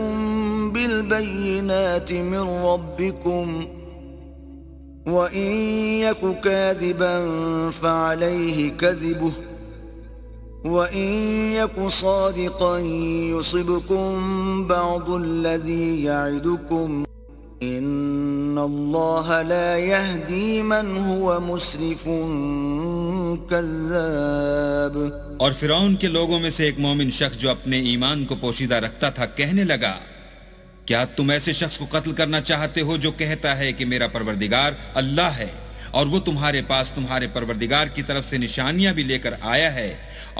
بالبينات من ربكم وإن يك كاذبا فعليه كذبه وَإِن يَكُ صَادِقًا يُصِبْكُم بَعْضُ الَّذِي يَعِدُكُمْ إِنَّ اللَّهَ لَا يَهْدِي مَنْ هُوَ مُسْرِفٌ كَذَّابٌ. اور فرعون کے لوگوں میں سے ایک مومن شخص جو اپنے ایمان کو پوشیدہ رکھتا تھا کہنے لگا، کیا تم ایسے شخص کو قتل کرنا چاہتے ہو جو کہتا ہے کہ میرا پروردگار اللہ ہے اور وہ تمہارے پاس تمہارے پروردگار کی طرف سے نشانیاں بھی لے کر آیا ہے،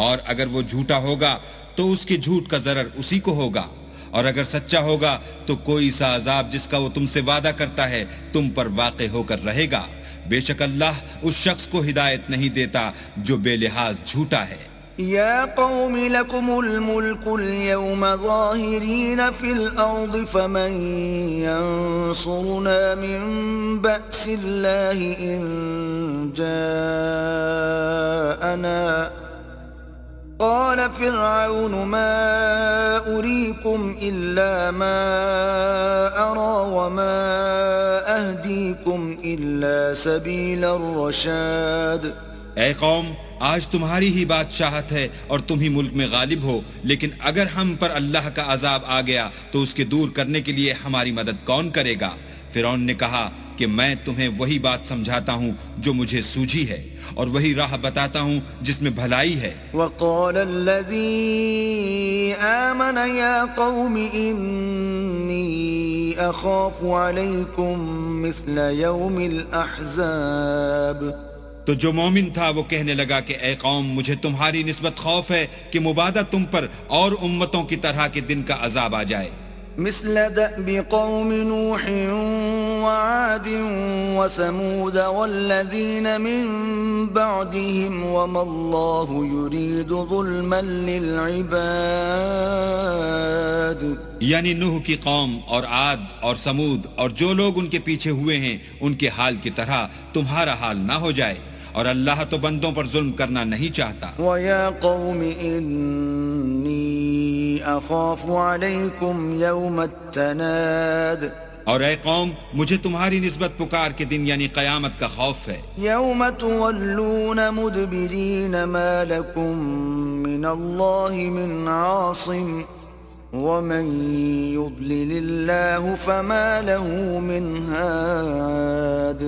اور اگر وہ جھوٹا ہوگا تو اس کے جھوٹ کا ضرر اسی کو ہوگا، اور اگر سچا ہوگا تو کوئی سا عذاب جس کا وہ تم سے وعدہ کرتا ہے تم پر واقع ہو کر رہے گا. بے شک اللہ اس شخص کو ہدایت نہیں دیتا جو بے لحاظ جھوٹا ہے. يا قوم لكم الملك اليوم ظاهرين في الأرض فمن ينصرنا من بأس الله إن جاءنا قال فرعون ما أريكم إلا ما أرى وما أهديكم إلا سبيل الرشاد. اے قوم، آج تمہاری ہی بادشاہت ہے اور تم ہی ملک میں غالب ہو، لیکن اگر ہم پر اللہ کا عذاب آ گیا تو اس کے دور کرنے کے لیے ہماری مدد کون کرے گا؟ فرعون نے کہا کہ میں تمہیں وہی بات سمجھاتا ہوں جو مجھے سوجھی ہے اور وہی راہ بتاتا ہوں جس میں بھلائی ہے. وقال الذي آمن يا قوم إني أخاف عليكم مثل يوم الأحزاب. تو جو مومن تھا وہ کہنے لگا کہ اے قوم، مجھے تمہاری نسبت خوف ہے کہ مبادہ تم پر اور امتوں کی طرح کے دن کا عذاب آ جائے. مثل دأب قوم نوح وعاد وثمود والذين من بعدهم وما الله يريد ظلما للعباد. یعنی نوح کی قوم اور عاد اور سمود اور جو لوگ ان کے پیچھے ہوئے ہیں ان کے حال کی طرح تمہارا حال نہ ہو جائے، اور اللہ تو بندوں پر ظلم کرنا نہیں چاہتا. وَيَا قَوْمِ إِنِّي أَخَافُ عَلَيْكُمْ يَوْمَ التَّنَادِ. اور اے قوم، مجھے تمہاری نسبت پکار کے دن یعنی قیامت کا خوف ہے. يَوْمَ تُوَلُّونَ مُدْبِرِينَ مَا لَكُمْ مِنَ اللَّهِ مِنْ عَاصِمٍ وَمَنْ يُضْلِلِ اللَّهُ فَمَا لَهُ مِنْ هَادٍ.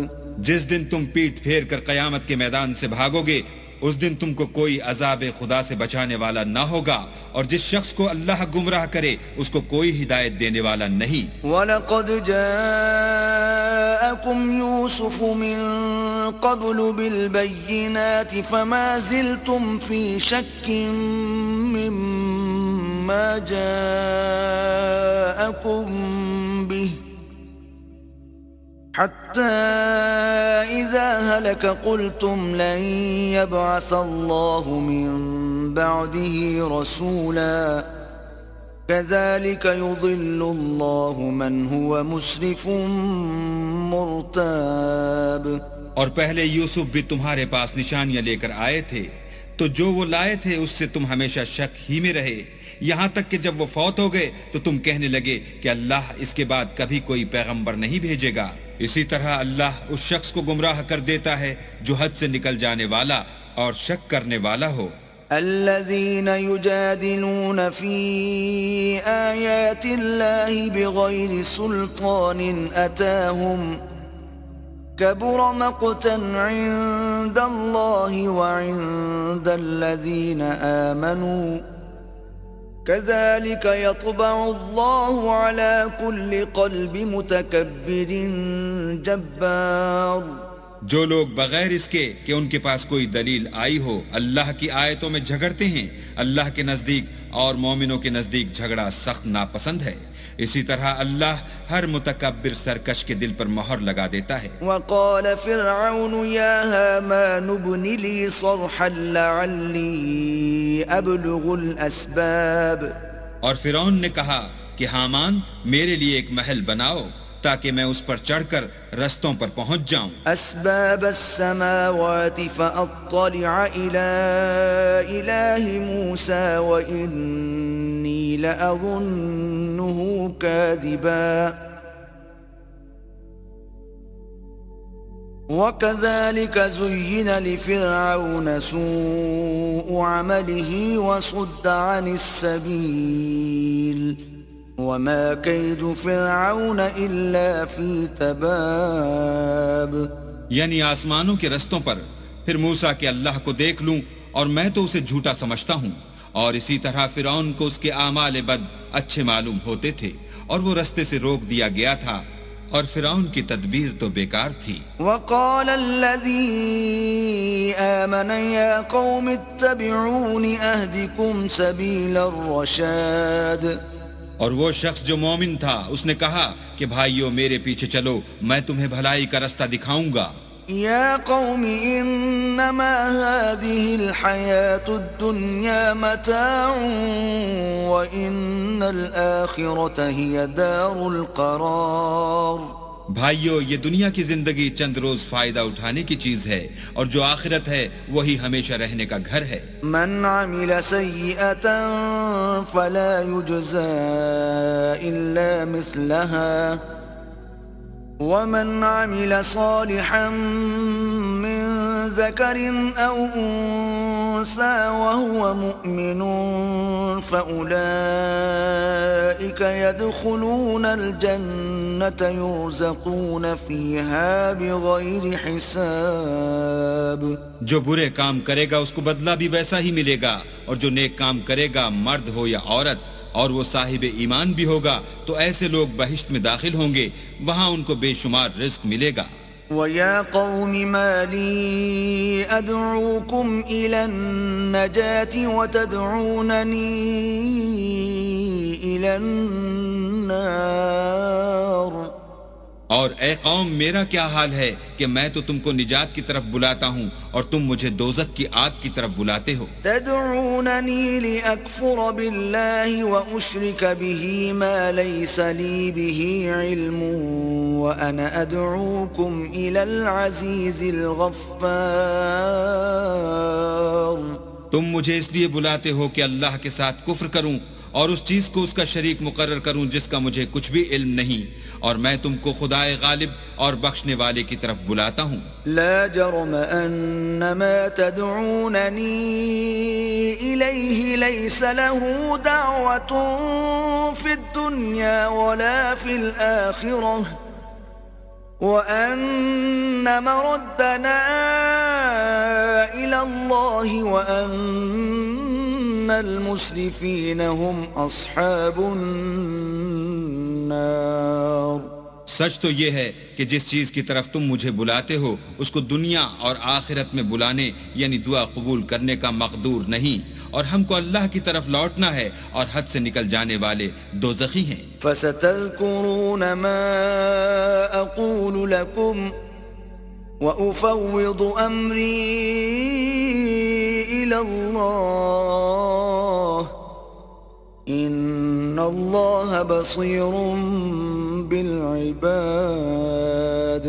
جس دن تم پیٹ پھیر کر قیامت کے میدان سے بھاگو گے اس دن تم کو کوئی عذاب خدا سے بچانے والا نہ ہوگا، اور جس شخص کو اللہ گمراہ کرے اس کو کوئی ہدایت دینے والا نہیں. وَلَقَدْ جَاءَكُمْ يُوسُفُ مِنْ قَبْلُ بِالْبَيِّنَاتِ فَمَا زِلْتُمْ فِي شَكٍّ مِّمَّا جَاءَكُمْ بِهِ حتى إذا هلك قلتم لن يبعث الله من بعده رسولا كذلك يضل الله من هو مسرف مرتاب. اور پہلے یوسف بھی تمہارے پاس نشانیاں لے کر آئے تھے، تو جو وہ لائے تھے اس سے تم ہمیشہ شک ہی میں رہے، یہاں تک کہ جب وہ فوت ہو گئے تو تم کہنے لگے کہ اللہ اس کے بعد کبھی کوئی پیغمبر نہیں بھیجے گا. اسی طرح اللہ اس شخص کو گمراہ کر دیتا ہے جو حد سے نکل جانے والا اور شک کرنے والا ہو. الذين يجادلون في آيات الله بغير سلطان أتاهم كبر مقتا عند الله وعند الذين آمنوا كذلك يطبع الله على كل قلب متكبر جبار. جو لوگ بغیر اس کے کہ ان کے پاس کوئی دلیل آئی ہو اللہ کی آیتوں میں جھگڑتے ہیں، اللہ کے نزدیک اور مومنوں کے نزدیک جھگڑا سخت ناپسند ہے. اسی طرح اللہ ہر متکبر سرکش کے دل پر مہر لگا دیتا ہے. وقال فرعون يا هامان ابن لي صرحا لعلي أبلغ الأسباب. اور فرعون نے کہا کہ حامان میرے لیے ایک محل بناؤ تاکہ میں اس پر چڑھ کر رستوں پر پہنچ جاؤں. اسباب السماوات فاطلع الى اله موسى واني لاظنه كاذبا وكذلك زين لفرعون سوء عمله وصد عن السبيل وما كيد فرعون الا في تباب. یعنی آسمانوں کے رستوں پر پھر موسیٰ کہ اللہ کو دیکھ لوں اور میں تو اسے جھوٹا سمجھتا ہوں، اور اسی طرح فرعون کو اس کے اعمال بد اچھے معلوم ہوتے تھے اور وہ رستے سے روک دیا گیا تھا، اور فرعون کی تدبیر تو بیکار تھی. وقال الذي آمن يا قوم اتبعون اهدكم سبيل الرشاد. اور وہ شخص جو مومن تھا اس نے کہا کہ بھائیو میرے پیچھے چلو، میں تمہیں بھلائی کا رستہ دکھاؤں گا. يا قوم إنما هذه الحياة الدنيا متاع وإن الآخرة هي دار القرار. بھائیو، یہ دنیا کی زندگی چند روز فائدہ اٹھانے کی چیز ہے، اور جو آخرت ہے وہی ہمیشہ رہنے کا گھر ہے. من عمل سيئة فلا يجزى إلا مثلها ومن عمل صالحا من ذكر أو أنثى وهو مؤمن فأولئك يدخلون الجنة يرزقون فيها بغير حساب. جو برے کام کرے گا اس کو بدلہ بھی ویسا ہی ملے گا، اور جو نیک کام کرے گا مرد ہو یا عورت اور وہ صاحب ایمان بھی ہوگا تو ایسے لوگ بہشت میں داخل ہوں گے، وہاں ان کو بے شمار رزق ملے گا. وَيَا قَوْمِ مَا لِي أَدْعُوكُمْ إِلَى النَّجَاةِ وَتَدْعُونَنِي إِلَى النَّارِ. اور اے قوم، میرا کیا حال ہے کہ میں تو تم کو نجات کی طرف بلاتا ہوں اور تم مجھے دوزخ کی آگ کی طرف بلاتے ہو. تدعونني لأكفر بالله وأشرك به ما ليس لي به علم وأنا أدعوكم إلى العزيز الغفار. تم مجھے اس لیے بلاتے ہو کہ اللہ کے ساتھ کفر کروں اور اس چیز کو اس کا شریک مقرر کروں جس کا مجھے کچھ بھی علم نہیں، اور میں تم کو خدائے غالب اور بخشنے والے کی طرف بلاتا ہوں. لا جرم ان ما تدعونني اليه ليس له دعوة في الدنيا ولا في الآخرة وان مردنا الى الله وان المسرفين هم اصحاب النار. سچ تو یہ ہے کہ جس چیز کی طرف تم مجھے بلاتے ہو اس کو دنیا اور آخرت میں بلانے یعنی دعا قبول کرنے کا مقدور نہیں، اور ہم کو اللہ کی طرف لوٹنا ہے، اور حد سے نکل جانے والے دوزخی ہیں. فستذكرون ما اقول لكم وافوض امري الى الله ان الله بصير بالعباد.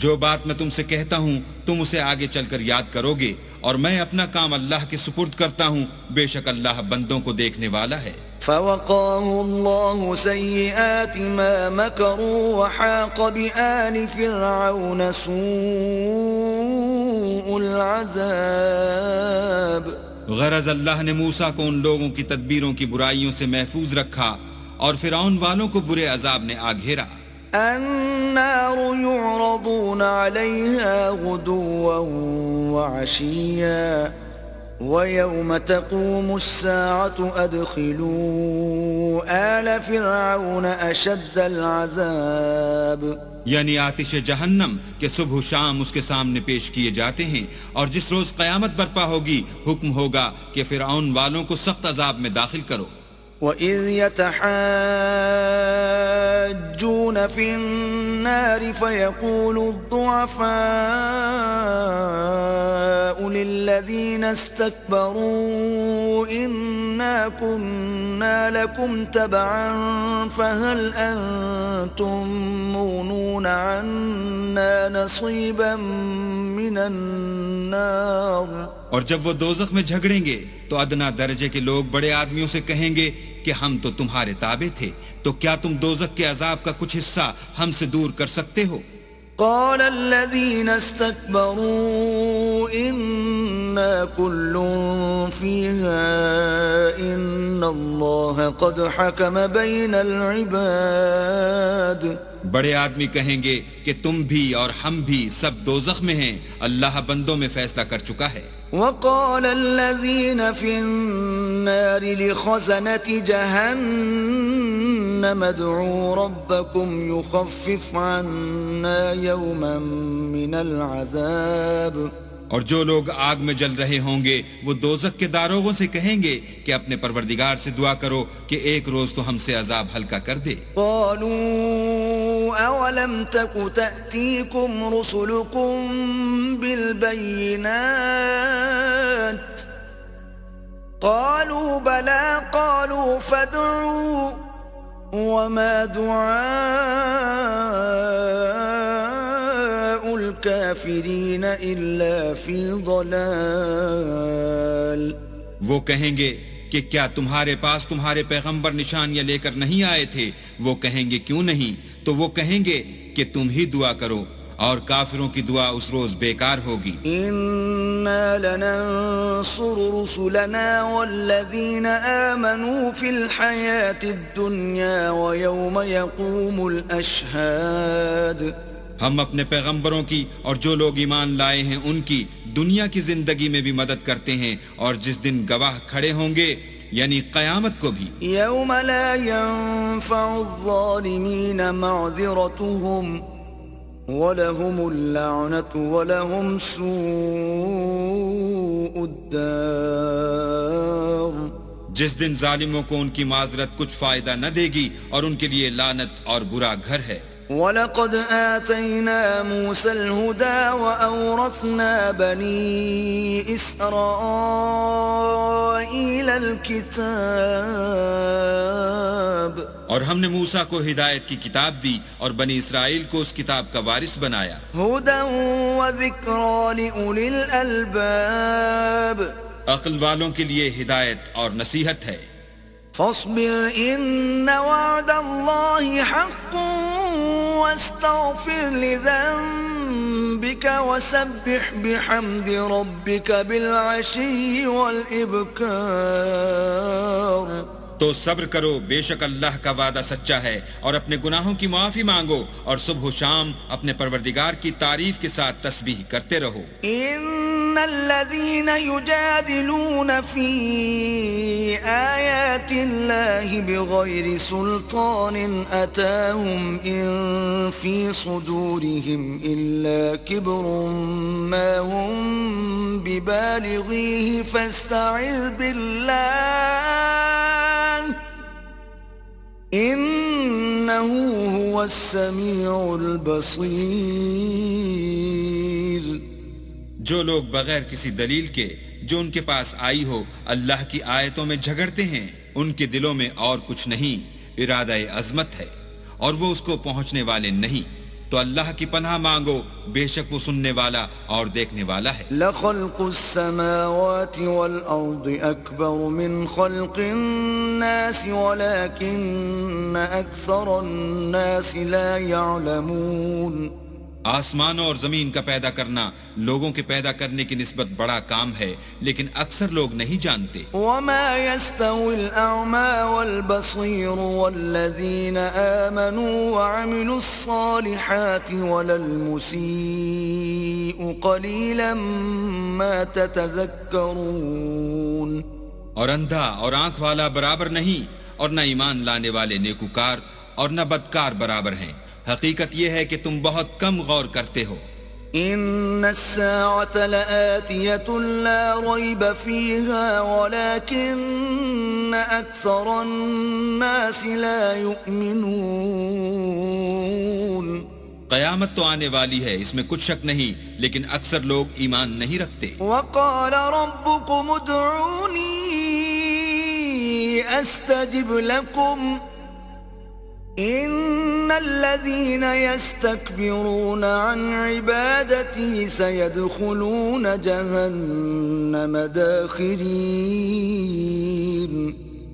جو بات میں تم سے کہتا ہوں تم اسے آگے چل کر یاد کرو گے، اور میں اپنا کام اللہ کے سپرد کرتا ہوں، بے شک اللہ بندوں کو دیکھنے والا ہے. فوقاه الله سيئات ما مكروا وحاق بآل فرعون سوء العذاب. غرض اللہ نے موسیٰ کو ان لوگوں کی تدبیروں کی برائیوں سے محفوظ رکھا اور فرعون والوں کو برے عذاب نے آ گھیرا. النار يعرضون عليها غدوا وعشيا ويوم تقوم الساعة أدخلوا آل فرعون أشد العذاب. یعنی آتش جہنم کہ صبح و شام اس کے سامنے پیش کیے جاتے ہیں، اور جس روز قیامت برپا ہوگی حکم ہوگا کہ فرعون والوں کو سخت عذاب میں داخل کرو. وَإِذْ يَتَحَاجُّونَ فِي النَّارِ فَيَقُولُ الضُّعَفَاءُ لِلَّذِينَ اسْتَكْبَرُوا إِنَّا كُنَّا لَكُمْ تَبَعًا فَهَلْ أَنْتُمْ مُغْنُونَ عَنَّا نَصِيبًا مِنَ النَّارِ. اور جب وہ دوزخ میں جھگڑیں گے تو ادنا درجے کے لوگ بڑے آدمیوں سے کہیں گے کہ ہم تو تمہارے تابع تھے، تو کیا تم دوزخ کے عذاب کا کچھ حصہ ہم سے دور کر سکتے ہو؟ قال الذين استكبروا إنا كل فيها إن الله قد حكم بين العباد. بڑے آدمی کہیں گے کہ تم بھی اور ہم بھی سب دوزخ میں ہیں، اللہ بندوں میں فیصلہ کر چکا ہے. وقال الذين في النار لخزنة جهنم ادعوا ربكم يخفف عنا يوما من العذاب. اور جو لوگ آگ میں جل رہے ہوں گے وہ دوزخ کے داروغوں سے کہیں گے کہ اپنے پروردگار سے دعا کرو کہ ایک روز تو ہم سے عذاب ہلکا کر دے. قالوا اولم تك تأتيكم رسلكم بالبينات قالوا بلى قالوا فادعوا وما دعاء الكافرين إلا في ضلال. وہ کہیں گے کہ کیا تمہارے پاس تمہارے پیغمبر نشانیاں لے کر نہیں آئے تھے؟ وہ کہیں گے کیوں نہیں؟ تو وہ کہیں گے کہ تم ہی دعا کرو اور کافروں کی دعا اس روز بیکار ہوگی. إنا لننصر رسلنا والذين آمنوا في الحياة الدنيا ويوم يقوم الأشهاد. ہم اپنے پیغمبروں کی اور جو لوگ ایمان لائے ہیں ان کی دنیا کی زندگی میں بھی مدد کرتے ہیں اور جس دن گواہ کھڑے ہوں گے یعنی قیامت کو بھی. يوم لا ينفع الظالمين معذرتهم وَلَهُمُ اللَّعْنَةُ وَلَهُمْ سُوءُ الدَّارِ. جس دن ظالموں کو ان کی معذرت کچھ فائدہ نہ دے گی اور ان کے لیے لعنت اور برا گھر ہے. وَلَقَدْ آتَيْنَا مُوسَى الْهُدَى وَأَوْرَثْنَا بَنِي إِسْرَائِيلَ الْكِتَابَ. اور ہم نے موسیٰ کو ہدایت کی کتاب دی اور بنی اسرائیل کو اس کتاب کا وارث بنایا. هُدًى وَذِكْرَى لِأُولِي الْأَلْبَابِ. عقل والوں کے لیے ہدایت اور نصیحت ہے. فاصبر إن وعد الله حق واستغفر لذنبك وسبح بحمد ربك بالعشي والإبكار. تو صبر کرو، بے شک اللہ کا وعدہ سچا ہے، اور اپنے گناہوں کی معافی مانگو اور صبح و شام اپنے پروردگار کی تعریف کے ساتھ تسبیح کرتے رہو. ان الذين يجادلون في آيات الله بغير سلطان أتاهم إن في صدورهم إلا كبر ما هم ببالغيه فاستعذ بالله إنه هو السميع البصير. جو لوگ بغیر کسی دلیل کے جو ان کے پاس آئی ہو اللہ کی آیتوں میں جھگڑتے ہیں ان کے دلوں میں اور کچھ نہیں، ارادہ عظمت ہے اور وہ اس کو پہنچنے والے نہیں. تو اللہ کی پناہ مانگو، بے شک وہ سننے والا اور دیکھنے والا ہے. لخلق السماوات والأرض أكبر من خلق الناس ولكن أكثر الناس لا يعلمون. آسمانوں اور زمین کا پیدا کرنا لوگوں کے پیدا کرنے کی نسبت بڑا کام ہے، لیکن اکثر لوگ نہیں جانتے. وما يستوي الأعمى والبصير والذين آمنوا وعملوا الصالحات ولا المسيء قليلا ما تتذكرون. اور اندھا اور آنکھ والا برابر نہیں، اور نہ ایمان لانے والے نیکوکار اور نہ بدکار برابر ہیں. حقیقت یہ ہے کہ تم بہت کم غور کرتے ہو. ان الساعة لآتية لا ريب فيها ولكن أكثر الناس لا يؤمنون. قیامت تو آنے والی ہے، اس میں کچھ شک نہیں، لیکن اکثر لوگ ایمان نہیں رکھتے. وقال ربكم ادعوني استجب لكم ان الذين يستكبرون عن عبادتي سيدخلون جهنم داخرين.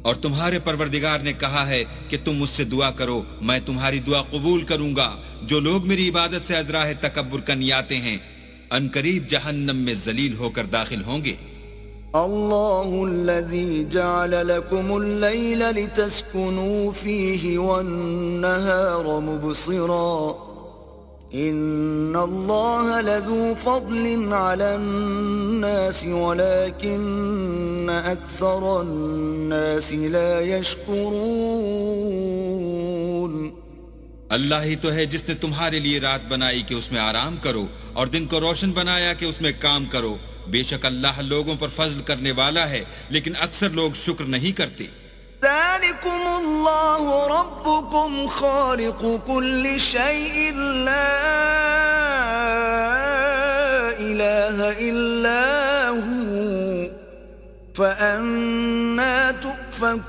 اور تمہارے پروردگار نے کہا ہے کہ تم مجھ سے دعا کرو، میں تمہاری دعا قبول کروں گا. جو لوگ میری عبادت سے ازراہ تکبر کرنے آتے ہیں ان قریب جہنم میں ذلیل ہو کر داخل ہوں گے. الله الذي جعل لكم الليل لتسكنوا فيه والنهار مبصرا إن الله لذو فضل على الناس ولكن أكثر الناس لا يشكرون. اللہ ہی تو ہے جس نے تمہارے لیے رات بنائی کہ اس میں آرام کرو اور دن کو روشن بنایا کہ اس میں کام کرو. بے شک اللہ لوگوں پر فضل کرنے والا ہے لیکن اکثر لوگ شکر نہیں کرتے. ذلكم الله ربكم خالق كل شيء لا إله إلا هو فأنا تؤفكون.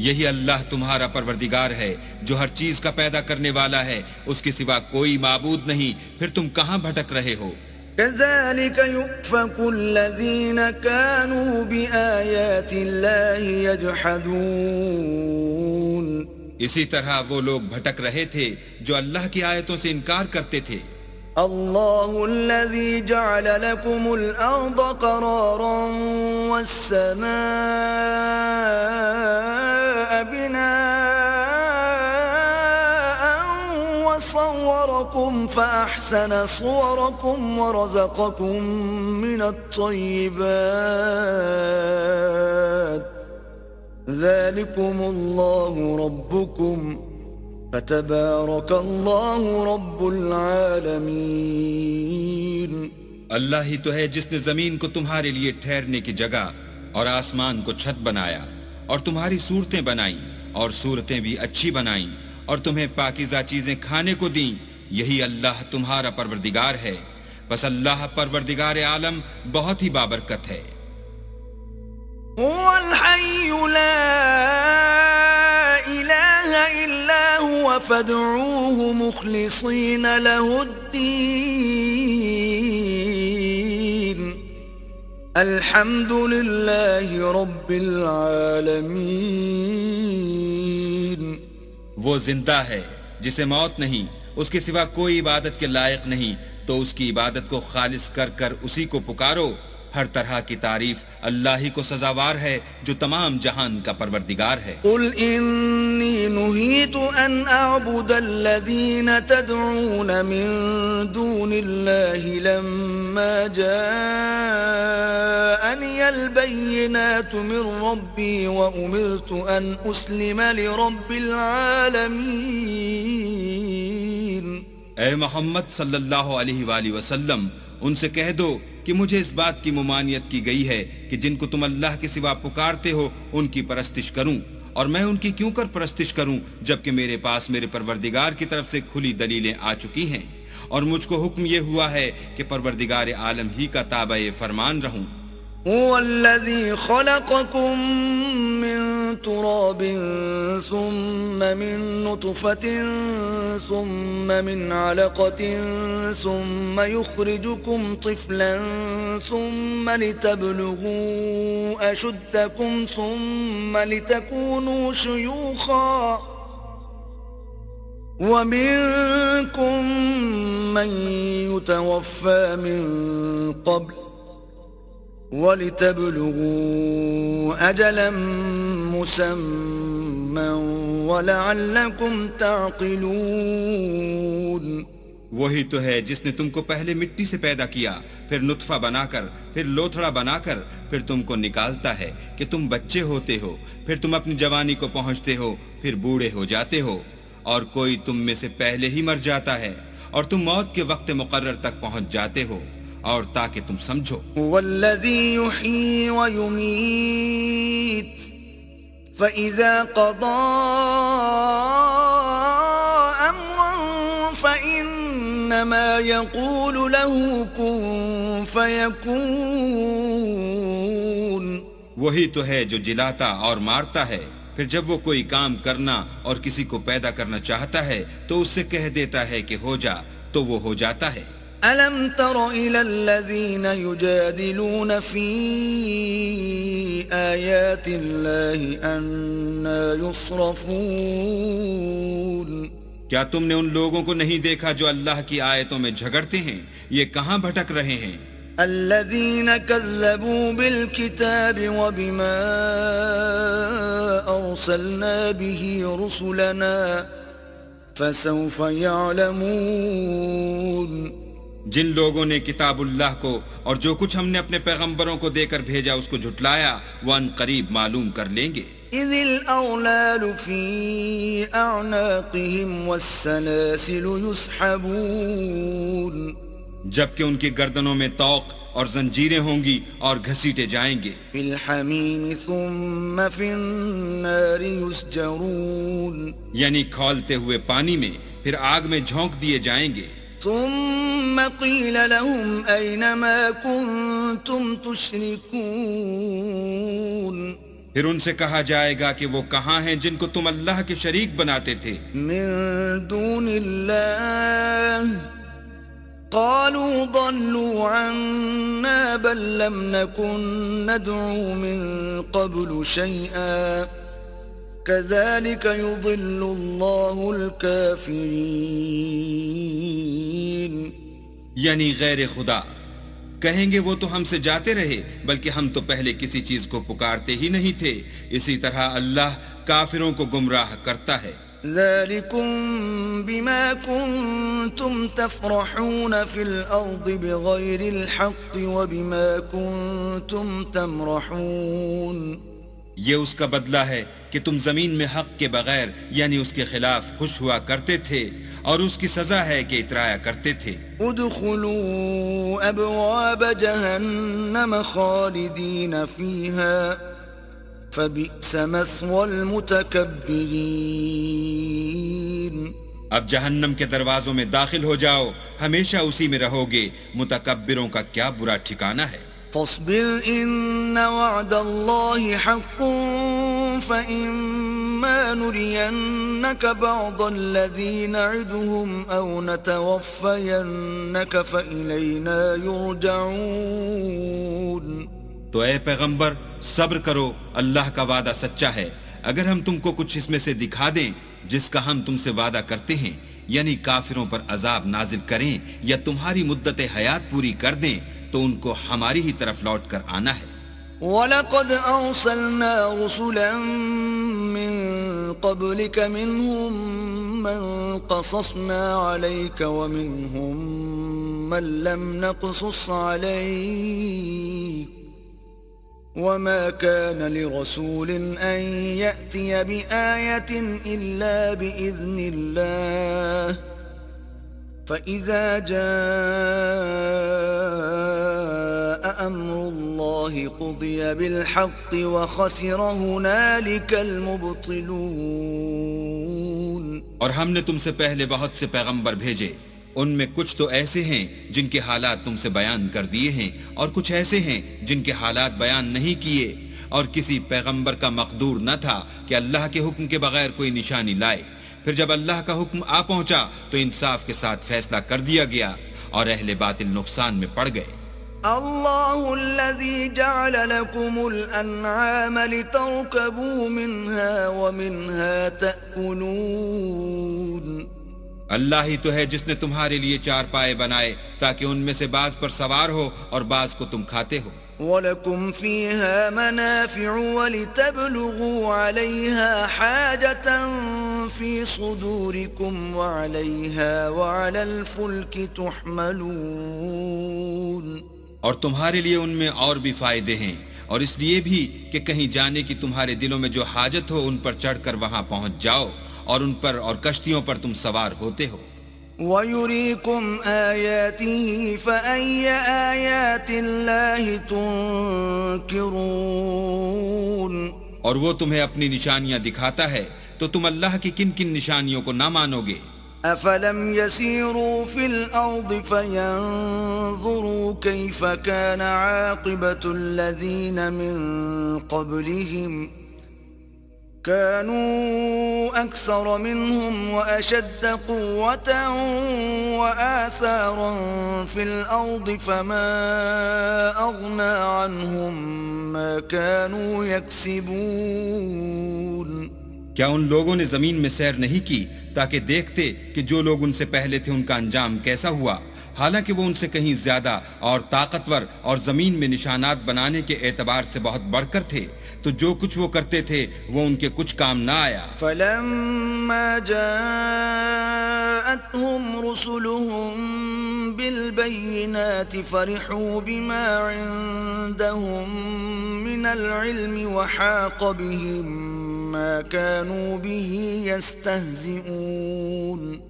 یہی اللہ تمہارا پروردگار ہے جو ہر چیز کا پیدا کرنے والا ہے، اس کے سوا کوئی معبود نہیں، پھر تم کہاں بھٹک رہے ہو؟ كذلك يؤفك الذين كانوا بآيات الله يجحدون. اسی طرح وہ لوگ بھٹک رہے تھے جو اللہ کی آیتوں سے انکار کرتے تھے. الله الذي جعل لكم الأرض قرارا والسماء بناء وصوركم فأحسن صوركم ورزقكم من الطيبات ذلكم الله ربكم فتبارك الله رب العالمین. اللہ ہی تو ہے جس نے زمین کو تمہارے لیے ٹھہرنے کی جگہ اور آسمان کو چھت بنایا اور تمہاری صورتیں بنائیں اور صورتیں بھی اچھی بنائیں اور تمہیں پاکیزہ چیزیں کھانے کو دیں. یہی اللہ تمہارا پروردگار ہے، بس اللہ پروردگار عالم بہت ہی بابرکت ہے. هو الحي لا إله إلا هو فادعوه مخلصين له الدين الحمد لله رب العالمين. وہ زندہ ہے جسے موت نہیں، اس کے سوا کوئی عبادت کے لائق نہیں، تو اس کی عبادت کو خالص کر کر اسی کو پکارو. ہر طرح کی تعریف اللہ ہی کو سزاوار ہے جو تمام جہان کا پروردگار ہے. قل انی نہیت ان اعبد الذین تدعون من دون اللہ لما جاءنی البینات من ربی وامرت ان اسلم لرب العالمین. اے محمد صلی اللہ علیہ وآلہ وسلم، ان سے کہہ دو کہ مجھے اس بات کی ممانعت کی گئی ہے کہ جن کو تم اللہ کے سوا پکارتے ہو ان کی پرستش کروں، اور میں ان کی کیوں کر پرستش کروں جبکہ میرے پاس میرے پروردگار کی طرف سے کھلی دلیلیں آ چکی ہیں، اور مجھ کو حکم یہ ہوا ہے کہ پروردگار عالم ہی کا تابع فرمان رہوں. هو الذي خلقكم من تراب ثم من نطفة ثم من علقة ثم يخرجكم طفلا ثم لتبلغوا أشدكم ثم لتكونوا شيوخا ومنكم من يتوفى من قبل وَلِتَبْلُغُوا أَجَلًا مُّسَمًّى وَلَعَلَّكُمْ تَعْقِلُونَ. وہی تو ہے جس نے تم کو پہلے مٹی سے پیدا کیا، پھر نطفہ بنا کر، پھر لوتھڑا بنا کر، پھر تم کو نکالتا ہے کہ تم بچے ہوتے ہو، پھر تم اپنی جوانی کو پہنچتے ہو، پھر بوڑھے ہو جاتے ہو، اور کوئی تم میں سے پہلے ہی مر جاتا ہے، اور تم موت کے وقت مقرر تک پہنچ جاتے ہو، اور تاکہ تم سمجھو. والذی یحیی ویمیت فإذا قضى أمرا فإنما يقول له كن فيكون. وہی تو ہے جو جلاتا اور مارتا ہے، پھر جب وہ کوئی کام کرنا اور کسی کو پیدا کرنا چاہتا ہے تو اس سے کہہ دیتا ہے کہ ہو جا، تو وہ ہو جاتا ہے. أَلَمْ تَرَ إِلَى الَّذِينَ يُجَادِلُونَ فِي آيَاتِ اللَّهِ أَنَّى يُصْرَفُونَ. کیا تم نے ان لوگوں کو نہیں دیکھا جو اللہ کی آیتوں میں جھگڑتے ہیں؟ یہ کہاں بھٹک رہے ہیں؟ الَّذِينَ كَذَّبُوا بِالْكِتَابِ وَبِمَا أَرْسَلْنَا بِهِ رُسُلَنَا فَسَوْفَ يَعْلَمُونَ. جن لوگوں نے کتاب اللہ کو اور جو کچھ ہم نے اپنے پیغمبروں کو دے کر بھیجا اس کو جھٹلایا، وہ ان قریب معلوم کر لیں گے. إذ الأغلال في أعناقهم والسلاسل يسحبون جبکہ ان کی گردنوں میں طوق اور زنجیریں ہوں گی اور گھسیٹے جائیں گے. في الحميم ثم في النار يسجرون یعنی کھولتے ہوئے پانی میں پھر آگ میں جھونک دیے جائیں گے. ثم قيل لهم أين ما كنتم تشركون پھر ان سے کہا جائے گا کہ وہ کہاں ہیں جن کو تم اللہ کے شریک بناتے تھے من دون الله قالوا ضلوا عنا بل لم نكن ندعو من قبل شيئا كذلك يضل الله الكافرين یعنی غیر خدا. کہیں گے وہ تو ہم سے جاتے رہے بلکہ ہم تو پہلے کسی چیز کو پکارتے ہی نہیں تھے. اسی طرح اللہ کافروں کو گمراہ کرتا ہے. ذلكم بما كنتم تفرحون في الأرض بغير الحق وبما كنتم تمرحون یہ اس کا بدلہ ہے کہ تم زمین میں حق کے بغیر یعنی اس کے خلاف خوش ہوا کرتے تھے اور اس کی سزا ہے کہ اترایا کرتے تھے. ادخلوا ابواب جہنم خالدین فیہا فبئس مثوى المتکبرین. اب جہنم کے دروازوں میں داخل ہو جاؤ، ہمیشہ اسی میں رہو گے. متکبروں کا کیا برا ٹھکانہ ہے. فاصبر ان وعد اللہ حق فإما نرينك بعض الذي نعدهم أو نتوفينك فإلينا يرجعون. تو اے پیغمبر صبر کرو، اللہ کا وعدہ سچا ہے. اگر ہم تم کو کچھ اس میں سے دکھا دیں جس کا ہم تم سے وعدہ کرتے ہیں، یعنی کافروں پر عذاب نازل کریں یا تمہاری مدت حیات پوری کر دیں، تو ان کو ہماری ہی طرف لوٹ کر آنا ہے. وَلَقَدْ أَرْسَلْنَا رُسُلًا مِّن قَبْلِكَ مِنْهُمْ مَنْ قَصَصْنَا عَلَيْكَ وَمِنْهُمْ مَنْ لَمْ نَقْصُصْ عَلَيْكَ وَمَا كَانَ لِرَسُولٍ أَنْ يَأْتِيَ بِآيَةٍ إِلَّا بِإِذْنِ اللَّهِ فَإِذَا جَاءَ أَمْرُ اللَّهِ قُضِيَ بِالْحَقِّ وَخَسِرَ هُنَالِكَ الْمُبْطِلُونَ. اور ہم نے تم سے پہلے بہت سے پیغمبر بھیجے، ان میں کچھ تو ایسے ہیں جن کے حالات تم سے بیان کر دیے ہیں اور کچھ ایسے ہیں جن کے حالات بیان نہیں کیے. اور کسی پیغمبر کا مقدور نہ تھا کہ اللہ کے حکم کے بغیر کوئی نشانی لائے. پھر جب اللہ کا حکم آ پہنچا تو انصاف کے ساتھ فیصلہ کر دیا گیا اور اہل باطل نقصان میں پڑ گئے. اللہ الذي جعل لكم الانعام لتركبوا منها ومنها تأكلون. اللہ ہی تو ہے جس نے تمہارے لیے چار پائے بنائے تاکہ ان میں سے بعض پر سوار ہو اور بعض کو تم کھاتے ہو. وَلَكُمْ فِيهَا مَنَافِعُ وَلِتَبْلُغُوا عَلَيْهَا حَاجَةً فِي صُدُورِكُمْ وَعَلَيْهَا وَعَلَى الْفُلْكِ تُحْمَلُونَ. اور تمہارے لیے ان میں اور بھی فائدے ہیں، اور اس لیے بھی کہ کہیں جانے کی تمہارے دلوں میں جو حاجت ہو ان پر چڑھ کر وہاں پہنچ جاؤ، اور ان پر اور کشتیوں پر تم سوار ہوتے ہو. وَيُرِيكُمْ آيَاتِهِ فَأَيَّ آيَاتِ اللَّهِ تُنْكِرُونَ. اور وہ تمہیں اپنی نشانیاں دکھاتا ہے تو تم اللہ کی کن کن نشانیوں کو نہ مانو گے. أَفَلَمْ يَسِيرُوا فِي الْأَرْضِ فَيَنْظُرُوا كَيْفَ كَانَ عَاقِبَةُ الَّذِينَ مِنْ قَبْلِهِمْ كانوا أكثر منهم وأشد قوة وآثارا في الأرض فما أغنى عنهم ما كانوا يكسبون. کیا ان لوگوں نے زمین میں سیر نہیں کی تاکہ دیکھتے کہ جو لوگ ان سے پہلے تھے ان کا انجام کیسا ہوا، حالانکہ وہ ان سے کہیں زیادہ اور طاقتور اور زمین میں نشانات بنانے کے اعتبار سے بہت بڑھ کر تھے، تو جو کچھ وہ کرتے تھے وہ ان کے کچھ کام نہ آیا. فَلَمَّا جَاءَتْهُمْ رُسُلُهُم بالبينات فرحوا بما عندهم من العلم وحاق بهم ما كانوا به يستهزئون.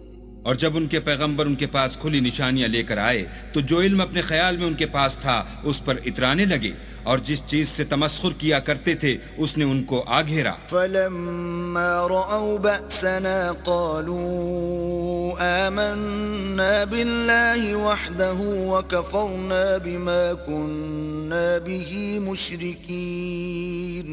اور جب ان کے پیغمبر ان کے پاس کھلی نشانیاں لے کر آئے تو جو علم اپنے خیال میں ان کے پاس تھا اس پر اترانے لگے، اور جس چیز سے تمسخر کیا کرتے تھے اس نے ان کو آ گھیرا. فلما رأوا بأسنا قالوا آمنا بالله وحده وكفرنا بما كنا به مشركين.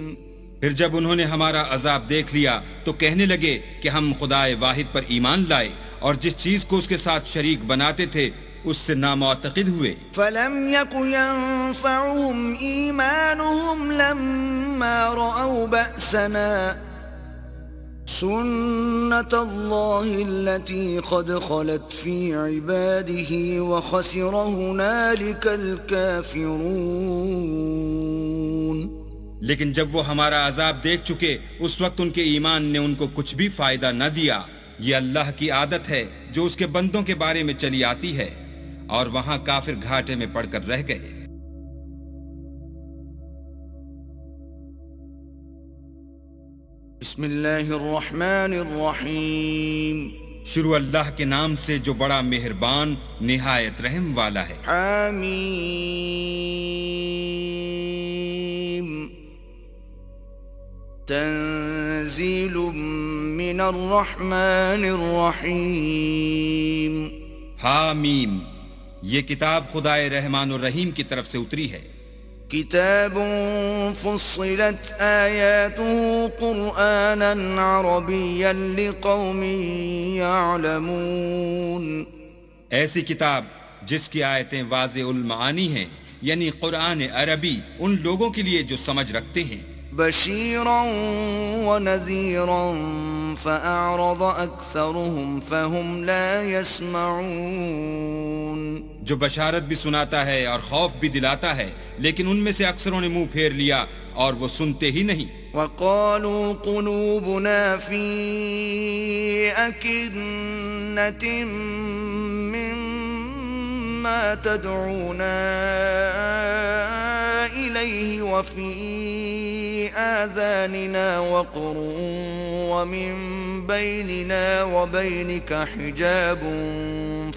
پھر جب انہوں نے ہمارا عذاب دیکھ لیا تو کہنے لگے کہ ہم خدائے واحد پر ایمان لائے اور جس چیز کو اس کے ساتھ شریک بناتے تھے اس سے نامعتقد ہوئے. فلم يك ينفعهم إيمانهم لما رأوا بأسنا سنة الله التي قد خلت في عباده وخسر هنالك الكافرون. لیکن جب وہ ہمارا عذاب دیکھ چکے اس وقت ان کے ایمان نے ان کو کچھ بھی فائدہ نہ دیا. یہ اللہ کی عادت ہے جو اس کے بندوں کے بارے میں چلی آتی ہے، اور وہاں کافر گھاٹے میں پڑ کر رہ گئے. بسم اللہ الرحمن الرحیم. شروع اللہ کے نام سے جو بڑا مہربان نہایت رحم والا ہے. حمیم. تنزیل من الرحمن الرحیم. حامیم، یہ کتاب خدائے رحمان الرحیم کی طرف سے اتری ہے. کتاب فصلت آیاته قرآنا عربیا لقوم یعلمون. ایسی کتاب جس کی آیتیں واضح المعانی ہیں، یعنی قرآن عربی ان لوگوں کے لیے جو سمجھ رکھتے ہیں. بشیرا ونذیرا فأعرض أكثرهم فهم لا يسمعون. جو بشارت بھی سناتا ہے اور خوف بھی دلاتا ہے، لیکن ان میں سے اکثروں نے منہ پھیر لیا اور وہ سنتے ہی نہیں. وقالوا قلوبنا في أكنة مما تدعونا إليه وفي آذاننا وقر ومن بيننا وبينك حجاب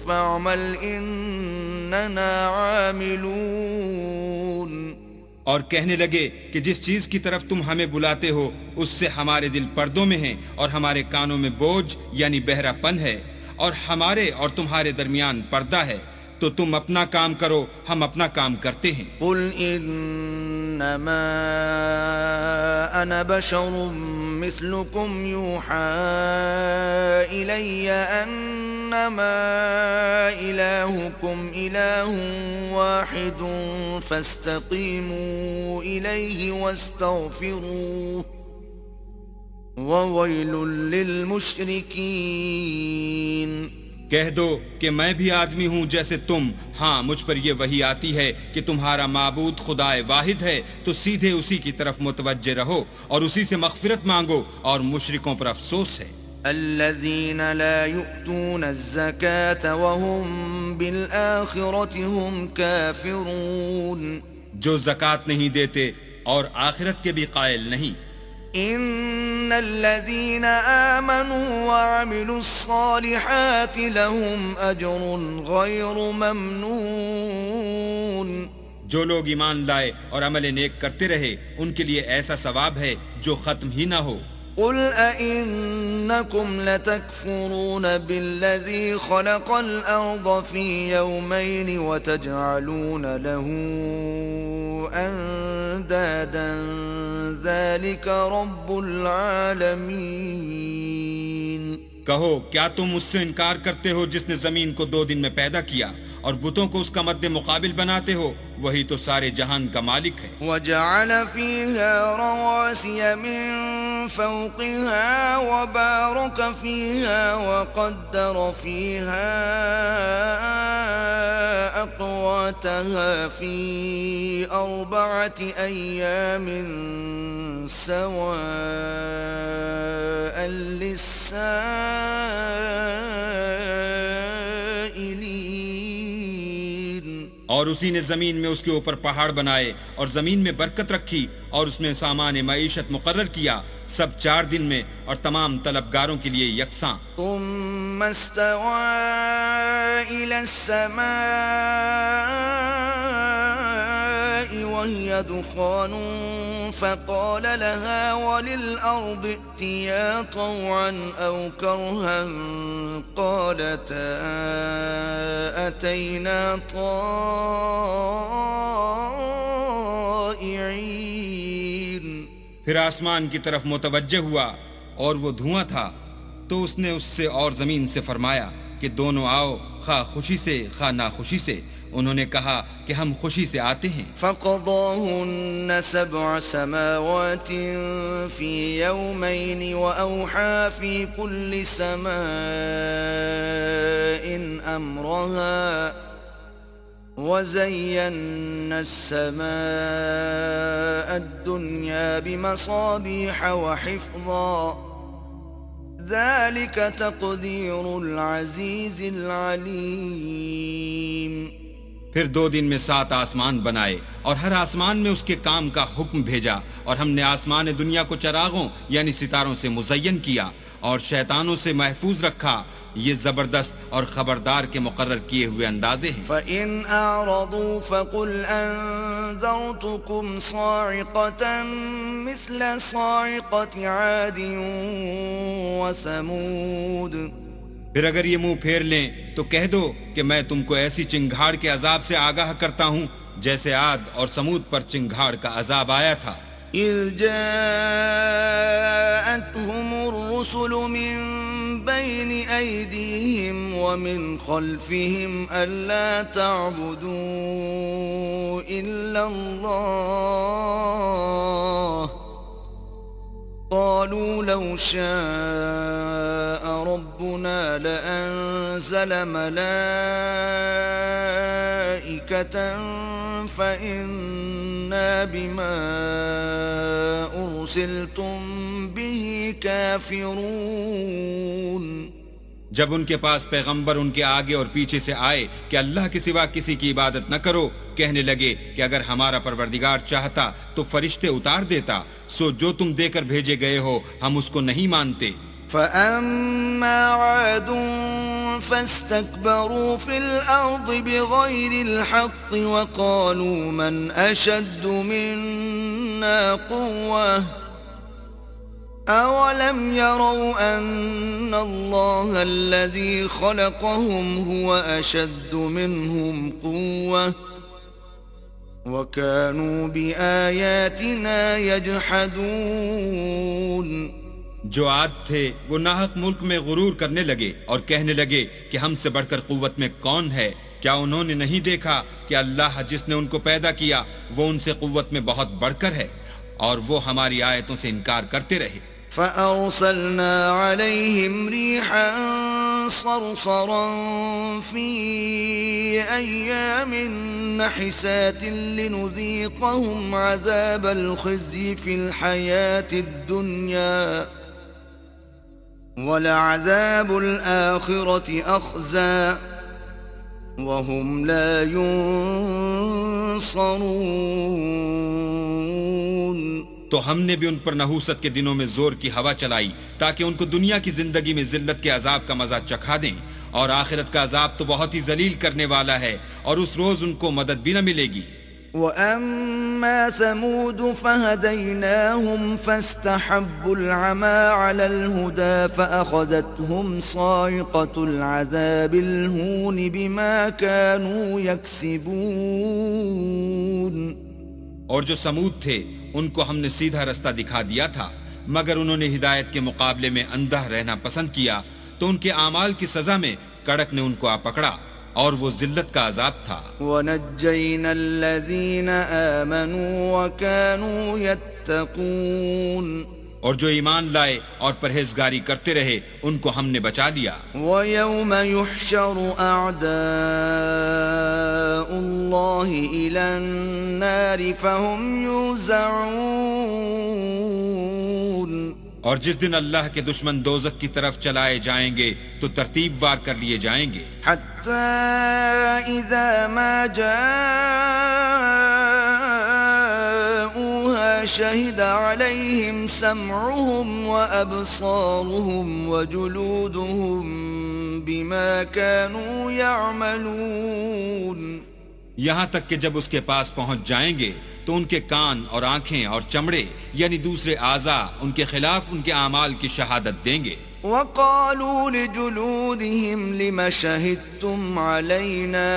فاعمل إننا عاملون. اور کہنے لگے کہ جس چیز کی طرف تم ہمیں بلاتے ہو اس سے ہمارے دل پردوں میں ہیں اور ہمارے کانوں میں بوجھ یعنی بہرا پن ہے، اور ہمارے اور تمہارے درمیان پردہ ہے، تو تم اپنا کام کرو، ہم اپنا کام کرتے ہیں. قل انما انا بشر مثلكم يوحى الي انما الهكم اله واحد فاستقيموا اليه واستغفروه وويل للمشركين. کہہ دو کہ میں بھی آدمی ہوں جیسے تم. ہاں، مجھ پر یہ وحی آتی ہے کہ تمہارا معبود خدائے واحد ہے، تو سیدھے اسی کی طرف متوجہ رہو اور اسی سے مغفرت مانگو، اور مشرکوں پر افسوس ہے. الذين لا يؤتون الزكاة وهم بالآخرة هم كافرون. جو زکوٰۃ نہیں دیتے اور آخرت کے بھی قائل نہیں. ان الذين آمنوا وعملوا الصالحات لهم اجر غير ممنون. جو لوگ ایمان لائے اور عمل نیک کرتے رہے ان کے لیے ایسا ثواب ہے جو ختم ہی نہ ہو. قل أئنكم لتكفرون بالذي خلق الأرض في يومين وتجعلون له أندادا ذلك رب العالمين. کہو کیا تم اس سے انکار کرتے ہو جس نے زمین کو 2 دن میں پیدا کیا اور بتوں کو اس کا مد مقابل بناتے ہو؟ وہی تو سارے جہان کا مالک ہے. وجعل فيها رواسي من فوقها وبارك فيها وقدر فيها أقواتها في 4 أيام سواء للسائلين. اور اسی نے زمین میں اس کے اوپر پہاڑ بنائے اور زمین میں برکت رکھی اور اس میں سامان معیشت مقرر کیا، سب 4 دن میں اور تمام طلبگاروں کے لیے یکساں۔ ثم استوى إلى السماء وهي دخان فقال لها وللأرض ائتيا طوعا أو كرها قالتا أتينا طائعين۔ پھر آسمان کی طرف متوجہ ہوا اور وہ دھواں تھا، تو اس نے اس سے اور زمین سے فرمایا کہ دونوں آؤ، خواہ خوشی سے خواہ ناخوشی سے۔ انہوں نے کہا کہ ہم خوشی سے آتے ہیں۔ فقضاهن 7 سماوات في يومين وأوحى في كل سماء أمرها وزينا السماء الدنيا بمصابيح وحفظا ذلك تقدير العزيز العليم۔ پھر 2 دن میں 7 آسمان بنائے اور ہر آسمان میں اس کے کام کا حکم بھیجا، اور ہم نے آسمان دنیا کو چراغوں یعنی ستاروں سے مزین کیا اور شیطانوں سے محفوظ رکھا۔ یہ زبردست اور خبردار کے مقرر کیے ہوئے اندازے ہیں۔ فَإِنْ أَعْرَضُوا فَقُلْ أَنذَرْتُكُمْ صَاعِقَةً مِثْلَ صَاعِقَةِ عَادٍ وَثَمُودَ۔ پھر اگر یہ منہ پھیر لیں تو کہہ دو کہ میں تم کو ایسی چنگھاڑ کے عذاب سے آگاہ کرتا ہوں جیسے عاد اور سمود پر چنگھاڑ کا عذاب آیا تھا۔ إِذْ جَاءَتْهُمُ الرُّسُلُ مِنْ بَيْنِ أَيْدِيهِمْ وَمِنْ خَلْفِهِمْ أَلَّا تَعْبُدُوا إِلَّا اللَّهَ قَالُوا لَوْ شَاءَ رَبُّنَا لَأَنزَلَ مَلَائِكَةً فَإِنَّا بِمَا أُرْسِلْتُمْ بِهِ كَافِرُونَ۔ جب ان کے پاس پیغمبر ان کے آگے اور پیچھے سے آئے کہ اللہ کے سوا کسی کی عبادت نہ کرو، کہنے لگے کہ اگر ہمارا پروردگار چاہتا تو فرشتے اتار دیتا، سو جو تم دے کر بھیجے گئے ہو ہم اس کو نہیں مانتے۔ فَأَمَّا عَادٌ فَاسْتَكْبَرُوا فِي الْأَرْضِ بِغَيْرِ الْحَقِّ وَقَالُوا مَنْ أَشَدُّ مِنَّا قُوَّةً أَوَلَمْ يَرَوْا أَنَّ اللَّهَ الَّذِي خَلَقَهُمْ هُوَ أَشَدُّ مِنْهُمْ قُوَّةً وَكَانُوا بِآيَاتِنَا يَجْحَدُونَ۔ جو عاد تھے وہ ناحق ملک میں غرور کرنے لگے اور کہنے لگے کہ ہم سے بڑھ کر قوت میں کون ہے؟ کیا انہوں نے نہیں دیکھا کہ اللہ جس نے ان کو پیدا کیا وہ ان سے قوت میں بہت بڑھ کر ہے، اور وہ ہماری آیتوں سے انکار کرتے رہے۔ فَأَرْسَلْنَا عَلَيْهِمْ رِيحًا صَرْصَرًا فِي أَيَّامٍ نَحِسَاتٍ لِنُذِيقَهُمْ عَذَابَ الْخِزْيِ فِي الْحَيَاةِ الدُّنْيَا وَلَعَذَابُ الْآخِرَةِ أَخْزَى وَهُمْ لَا يُنصَرُونَ۔ تو ہم نے بھی ان پر نحوست کے دنوں میں زور کی ہوا چلائی تاکہ ان کو دنیا کی زندگی میں ذلت کے عذاب کا مزہ چکھا دیں، اور آخرت کا عذاب تو بہت ہی ذلیل کرنے والا ہے، اور اس روز ان کو مدد بھی نہ ملے گی۔ وَأَمَّا ثَمُودُ فَهَدَيْنَاهُمْ فَاسْتَحَبُّوا الْعَمَى عَلَى الْهُدَى فَأَخَذَتْهُمْ صَاعِقَةُ الْعَذَابِ الْهُونِ بِمَا كَانُوا يَكْسِبُونَ۔ اور جو سمود تھے ان کو ہم نے سیدھا رستہ دکھا دیا تھا، مگر انہوں نے ہدایت کے مقابلے میں اندھا رہنا پسند کیا، تو ان کے اعمال کی سزا میں کڑک نے ان کو آ پکڑا، اور وہ ذلت کا عذاب تھا۔ وَنَجَّيْنَا الَّذِينَ آمَنُوا وَكَانُوا يَتَّقُونَ۔ اور جو ایمان لائے اور پرہیزگاری کرتے رہے ان کو ہم نے بچا لیا۔ وَيَوْمَ يُحْشَرُ أَعْدَاءُ اللَّهِ إِلَى النَّارِ فَهُمْ يُوزَعُونَ۔ اور جس دن اللہ کے دشمن دوزخ کی طرف چلائے جائیں گے تو ترتیب وار کر لیے جائیں گے، حتى إذا ما جاءوها شهد عليهم سمعهم وأبصارهم وجلودهم بما كانوا يعملون. یہاں تک کہ جب اس کے پاس پہنچ جائیں گے تو ان کے کان اور آنکھیں اور چمڑے یعنی دوسرے اعضاء ان کے خلاف ان کے اعمال کی شہادت دیں گے. وقالوا لجلودهم لم شهدتم علينا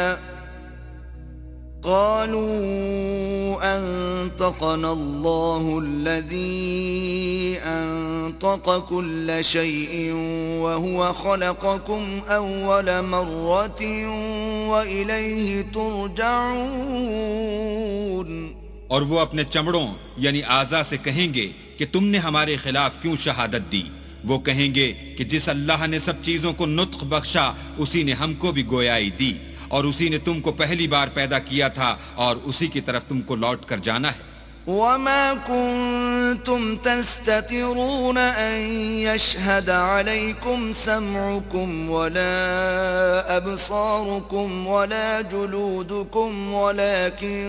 قالوا أنطقنا الله الذي أنطق كل شيء وهو خلقكم أول مرة وإليه ترجعون. اور وہ اپنے چمڑوں یعنی اعضاء سے کہیں گے کہ تم نے ہمارے خلاف کیوں شہادت دی؟ وہ کہیں گے کہ جس اللہ نے سب چیزوں کو نطق بخشا اسی نے ہم کو بھی گویائی دی، اور اسی نے تم کو پہلی بار پیدا کیا تھا اور اسی کی طرف تم کو لوٹ کر جانا ہے. وما كنتم تستترون أن يشهد عليكم سمعكم ولا أبصاركم ولا جلودكم ولكن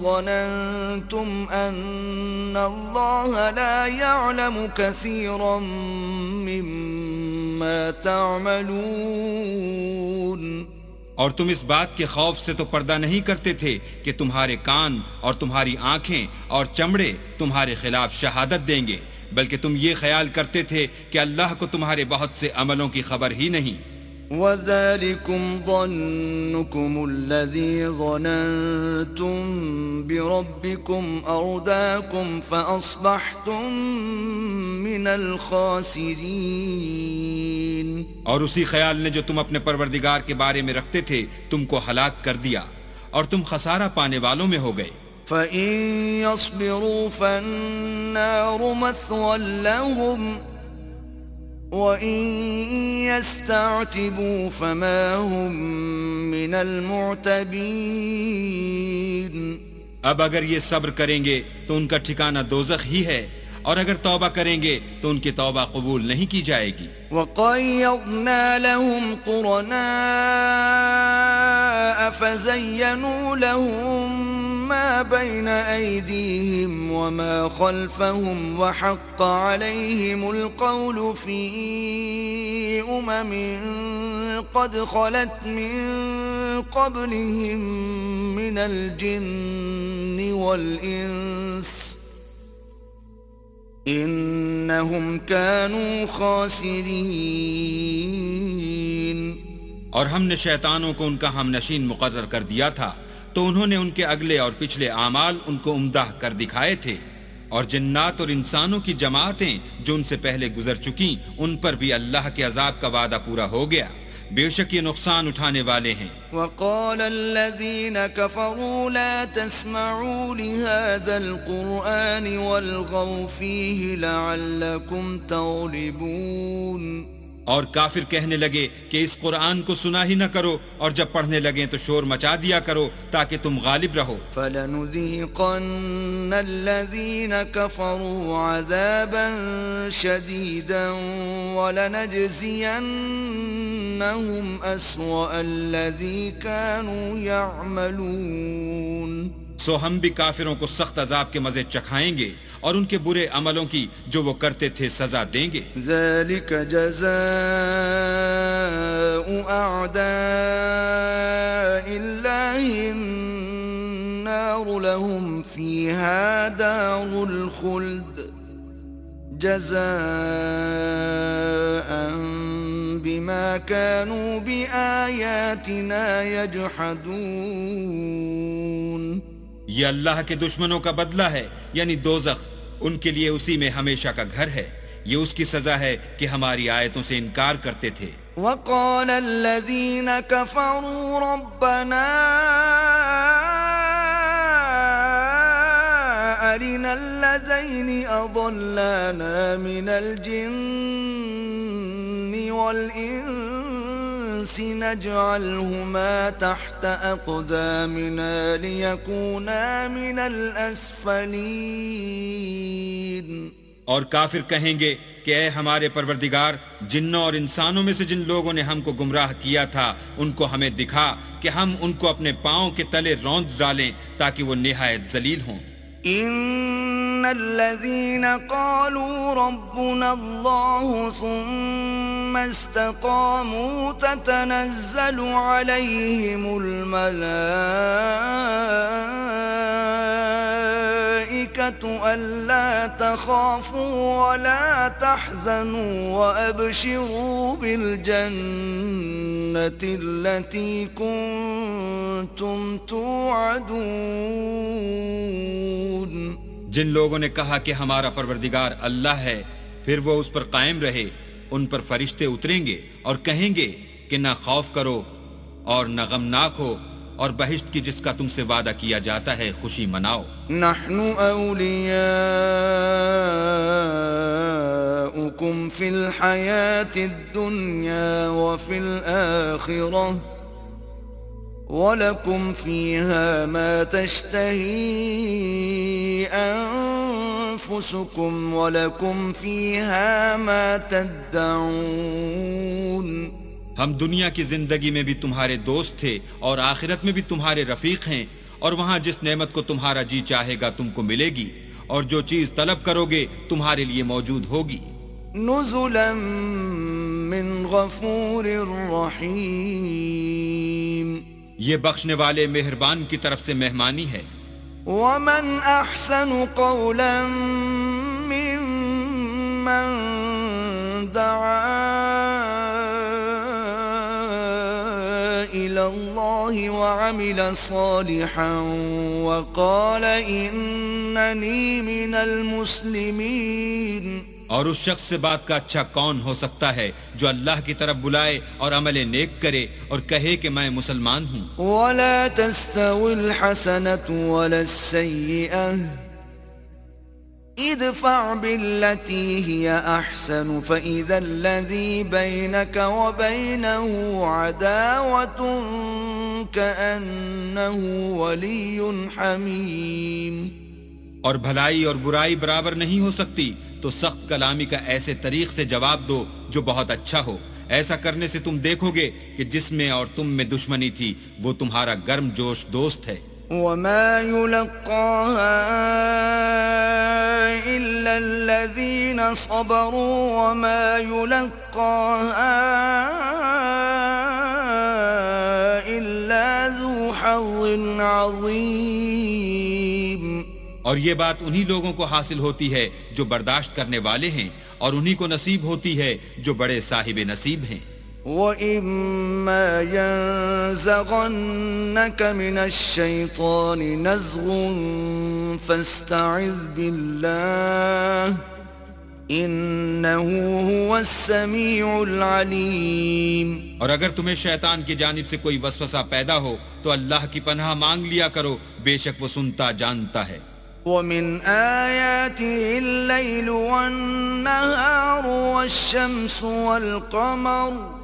ظننتم أن الله لا يعلم كثيرا مما تعملون. اور تم اس بات کے خوف سے تو پردہ نہیں کرتے تھے کہ تمہارے کان اور تمہاری آنکھیں اور چمڑے تمہارے خلاف شہادت دیں گے، بلکہ تم یہ خیال کرتے تھے کہ اللہ کو تمہارے بہت سے عملوں کی خبر ہی نہیں. وَذَلِكُمْ ظَنُّكُمُ الَّذِي ظَنَنْتُمْ بِرَبِّكُمْ أَرْدَاكُمْ فَأَصْبَحْتُمْ مِنَ الْخَاسِرِينَ. اور اسی خیال نے جو تم اپنے پروردگار کے بارے میں رکھتے تھے تم کو ہلاک کر دیا اور تم خسارہ پانے والوں میں ہو گئے. فَإِن يَصْبِرُوا فَالنَّارُ مَثْوًى لَهُمْ وَإِن يَسْتَعْتِبُوا فَمَا هُمْ مِنَ الْمُعْتَبِينَ. اب اگر یہ صبر کریں گے تو ان کا ٹھکانہ دوزخ ہی ہے، اور اگر توبہ کریں گے تو ان کی توبہ قبول نہیں کی جائے گی. وَقَيَّضْنَا لَهُمْ قُرَنَاءَ فَزَيَّنُوا لَهُم مَّا بَيْنَ أَيْدِيهِمْ وَمَا خَلْفَهُمْ وَحَقَّ عَلَيْهِمُ الْقَوْلُ فِي قَدْ خَلَتْ مِن قَبْلِهِم مِّنَ الْجِنِّ وَالْإِنسِ إِنَّهُمْ كَانُوا خَاسِرِينَ. اور ہم نے شیطانوں کو ان کا ہم نشین مقرر کر دیا تھا تو انہوں نے ان کے اگلے اور پچھلے اعمال ان کو عمدہ کر دکھائے تھے، اور جنات اور انسانوں کی جماعتیں جو ان سے پہلے گزر چکیں ان پر بھی اللہ کے عذاب کا وعدہ پورا ہو گیا، بے شک یہ نقصان اٹھانے والے ہیں. وقال الذين كفروا لا تسمعوا لهذا القرآن والغوا فيه لعلكم تغلبون. اور کافر کہنے لگے کہ اس قرآن کو سنا ہی نہ کرو، اور جب پڑھنے لگیں تو شور مچا دیا کرو تاکہ تم غالب رہو. فَلَنُذِيقَنَّ الَّذِينَ كَفَرُوا عَذَابًا شَدِيدًا وَلَنَجْزِيَنَّهُمْ أَسْوَأَ الَّذِي كَانُوا يَعْمَلُونَ. سو ہم بھی کافروں کو سخت عذاب کے مزے چکھائیں گے اور ان کے برے عملوں کی جو وہ کرتے تھے سزا دیں گے. ذَلِكَ جَزَاءُ أَعْدَاءِ اللَّهِ النَّارُ لَهُمْ فِيهَا دَارُ الْخُلْدِ جَزَاءً بِمَا كَانُوا بِآيَاتِنَا يَجْحَدُونَ. یہ اللہ کے دشمنوں کا بدلہ ہے یعنی دوزخ، ان کے لیے اسی میں ہمیشہ کا گھر ہے، یہ اس کی سزا ہے کہ ہماری آیتوں سے انکار کرتے تھے. وَقَالَ الَّذِينَ كَفَرُوا رَبَّنَا أَرِنَا الَّذَيْنِ أَضَلَّانَا مِنَ الْجِنِّ وَالْإِنسِ نَجْعَلْهُمَا تَحْتَ أَقْدَامِنَا لِيَكُونَا مِنَ الْأَسْفَلِينَ. اور کافر کہیں گے کہ اے ہمارے پروردگار، جنوں اور انسانوں میں سے جن لوگوں نے ہم کو گمراہ کیا تھا ان کو ہمیں دکھا کہ ہم ان کو اپنے پاؤں کے تلے روند ڈالیں تاکہ وہ نہایت ذلیل ہوں۔ ان الذين قالوا ربنا الله ثم استقاموا تتنزل عليهم الملائكة ألا تخافوا ولا تحزنوا وأبشروا بالجنة التي كنتم توعدون۔ جن لوگوں نے کہا کہ ہمارا پروردگار اللہ ہے، پھر وہ اس پر قائم رہے، ان پر فرشتے اتریں گے اور کہیں گے کہ نہ خوف کرو اور نہ غمناک ہو، اور بہشت کی جس کا تم سے وعدہ کیا جاتا ہے خوشی مناؤ۔ نحن أولياؤكم في الحياة الدنيا وفي الآخرة وَلَكُمْ فِيهَا مَا تَشْتَهِي أَنفُسُكُمْ وَلَكُمْ فِيهَا مَا تَدَّعُونَ۔ ہم دنیا کی زندگی میں بھی تمہارے دوست تھے اور آخرت میں بھی تمہارے رفیق ہیں، اور وہاں جس نعمت کو تمہارا جی چاہے گا تم کو ملے گی، اور جو چیز طلب کرو گے تمہارے لیے موجود ہوگی۔ نُزُلًا مِّن غَفُورٍ رَّحِيمٍ، یہ بخشنے والے مہربان کی طرف سے مہمانی ہے۔ وَمَنْ أَحْسَنُ قَوْلًا مِّمَّن دَعَا إِلَى اللَّهِ وَعَمِلَ صَالِحًا وَقَالَ إِنَّنِي مِنَ الْمُسْلِمِينَ۔ اور اس شخص سے بات کا اچھا کون ہو سکتا ہے جو اللہ کی طرف بلائے اور عمل نیک کرے اور کہے کہ میں مسلمان ہوں۔ وَلَا تَسْتَوِي الْحَسَنَةُ وَلَا السَّيِّئَةُ ادْفَعْ بِالَّتِي هِيَ أَحْسَنُ فَإِذَا الَّذِي بَيْنَكَ وَبَيْنَهُ عَدَاوَةٌ كَأَنَّهُ وَلِيٌّ حَمِيمٌ۔ اور بھلائی اور برائی برابر نہیں ہو سکتی، تو سخت کلامی کا ایسے طریق سے جواب دو جو بہت اچھا ہو۔ ایسا کرنے سے تم دیکھو گے کہ جس میں اور تم میں دشمنی تھی وہ تمہارا گرم جوش دوست ہے۔ وَمَا يُلَقَّاهَا إِلَّا الَّذِينَ صَبَرُوا وَمَا يُلَقَّاهَا إِلَّا ذُو حَظٍّ عَظِيمٍ۔ اور یہ بات انہی لوگوں کو حاصل ہوتی ہے جو برداشت کرنے والے ہیں، اور انہی کو نصیب ہوتی ہے جو بڑے صاحب نصیب ہیں۔ وَإِمَّا يَنزَغَنَّكَ مِنَ الشَّيْطَانِ نَزْغٌ فَاسْتَعِذْ بِاللَّهِ إِنَّهُ هُوَ السَّمِيعُ الْعَلِيمُ۔ اور اگر تمہیں شیطان کی جانب سے کوئی وسوسہ پیدا ہو تو اللہ کی پناہ مانگ لیا کرو، بے شک وہ سنتا جانتا ہے۔ وَمِنْ آيَاتِهِ اللَّيْلُ وَالنَّهَارُ وَالشَّمْسُ وَالْقَمَرُ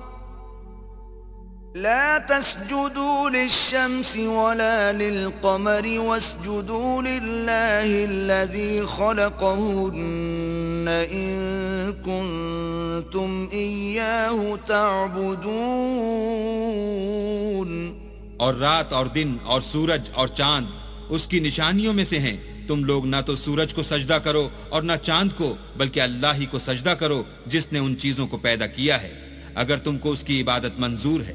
لَا تَسْجُدُوا لِلشَّمْسِ وَلَا لِلْقَمَرِ وَاسْجُدُوا لِلَّهِ الَّذِي خَلَقَهُنَّ إِن كُنتُمْ إِيَّاهُ تَعْبُدُونَ۔ اور رات اور دن اور سورج اور چاند اس کی نشانیوں میں سے ہیں، تم لوگ نہ تو سورج کو سجدہ کرو اور نہ چاند کو، بلکہ اللہ ہی کو سجدہ کرو جس نے ان چیزوں کو پیدا کیا ہے، اگر تم کو اس کی عبادت منظور ہے۔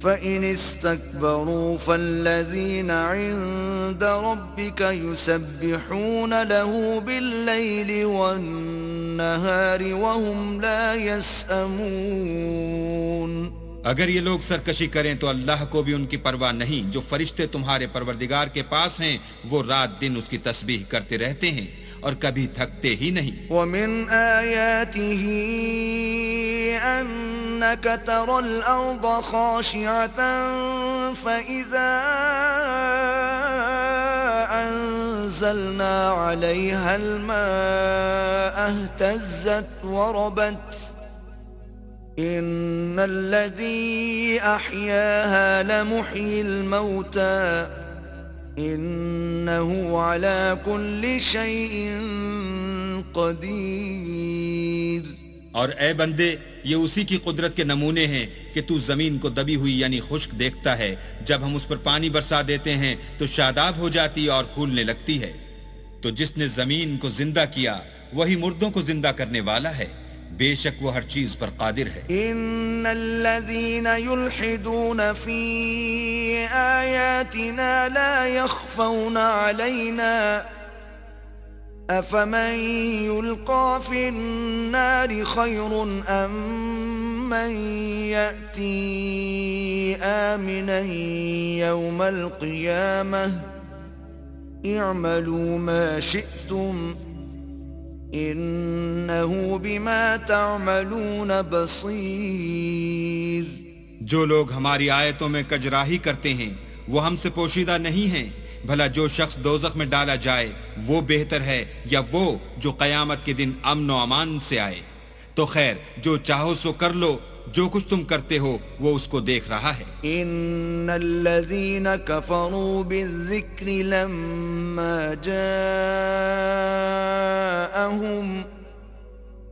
فَإِنِ اسْتَكْبَرُوا فَالَّذِينَ عِندَ رَبِّكَ يُسَبِّحُونَ لَهُ بِاللَّيْلِ وَالنَّهَارِ وَهُمْ لَا يَسْأَمُونَ۔ اگر یہ لوگ سرکشی کریں تو اللہ کو بھی ان کی پرواہ نہیں، جو فرشتے تمہارے پروردگار کے پاس ہیں وہ رات دن اس کی تسبیح کرتے رہتے ہیں اور کبھی تھکتے ہی نہیں۔ وَمِنْ آيَاتِهِ أَنَّكَ تَرَى الْأَرْضَ خَاشِعَةً فَإِذَا أَنزَلْنَا عَلَيْهَا الْمَاءَ اهْتَزَّتْ وَرَبَتْ إِنَّ الَّذِي أَحْيَاهَا لَمُحْيِي الْمَوْتَى إِنَّهُ عَلَى كُلِّ شَيْءٍ قَدِيرٌ۔ اور اے بندے یہ اسی کی قدرت کے نمونے ہیں کہ تو زمین کو دبی ہوئی یعنی خشک دیکھتا ہے، جب ہم اس پر پانی برسا دیتے ہیں تو شاداب ہو جاتی اور پھولنے لگتی ہے۔ تو جس نے زمین کو زندہ کیا وہی مردوں کو زندہ کرنے والا ہے، بے شک وہ ہر چیز پر قادر ہے۔ ان الذين يلحدون في آياتنا لا يخفون علينا افمن يلقى في النار خير ام من يأتي آمنا يوم القيامة اعملوا ما شئتم انہو بما تعملون بصیر۔ جو لوگ ہماری آیتوں میں کجراہی کرتے ہیں وہ ہم سے پوشیدہ نہیں ہیں، بھلا جو شخص دوزخ میں ڈالا جائے وہ بہتر ہے یا وہ جو قیامت کے دن امن و امان سے آئے؟ تو خیر جو چاہو سو کر لو، جو کچھ تم کرتے ہو وہ اس کو دیکھ رہا ہے۔ ان الذين كفروا بالذكر لما جاءهم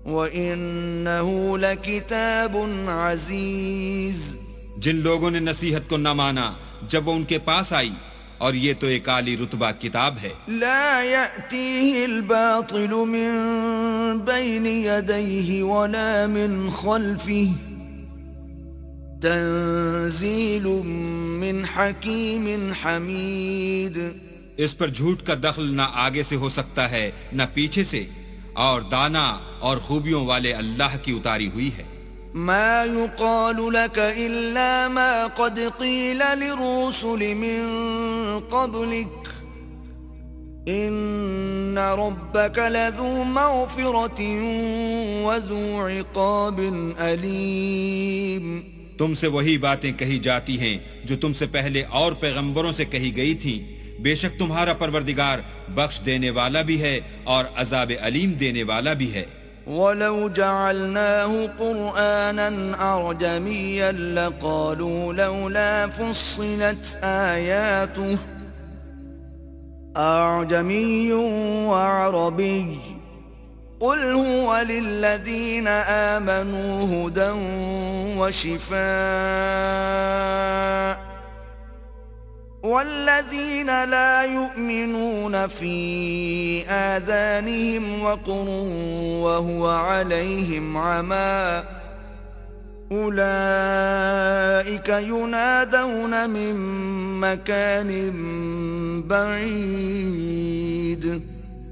وانه لكتاب عزيز۔ جن لوگوں نے نصیحت کو نہ مانا جب وہ ان کے پاس آئی، اور یہ تو ایک عالی رتبہ کتاب ہے، لا يأتيه الباطل من بين يديه ولا من خلفه تنزيل من حكيم حميد۔ اس پر جھوٹ کا دخل نہ آگے سے ہو سکتا ہے نہ پیچھے سے، اور دانا اور خوبیوں والے اللہ کی اتاری ہوئی ہے۔ ما يقال لك إلا ما قد قيل للرسل من قبلك إن ربك لذو مغفرة وذو عقاب أليم۔ تم سے وہی باتیں کہی جاتی ہیں جو تم سے پہلے اور پیغمبروں سے کہی گئی تھیں، بے شک تمہارا پروردگار بخش دینے والا بھی ہے اور عذاب علیم دینے والا بھی ہے۔ وَلَوْ جَعَلْنَاهُ قُرْآنًا أَعْجَمِيًّا لَقَالُوا لَوْلَا فُصِّلَتْ آيَاتُهُ أَعْجَمِيٌّ وَعَرَبِيٌّ قُلْ هُوَ لِلَّذِينَ آمَنُوا هُدًى وَشِفَاءٌ والذين لا يؤمنون في آذانهم وقر وهو عليهم عمى أولئك ينادون من مكان بعيد۔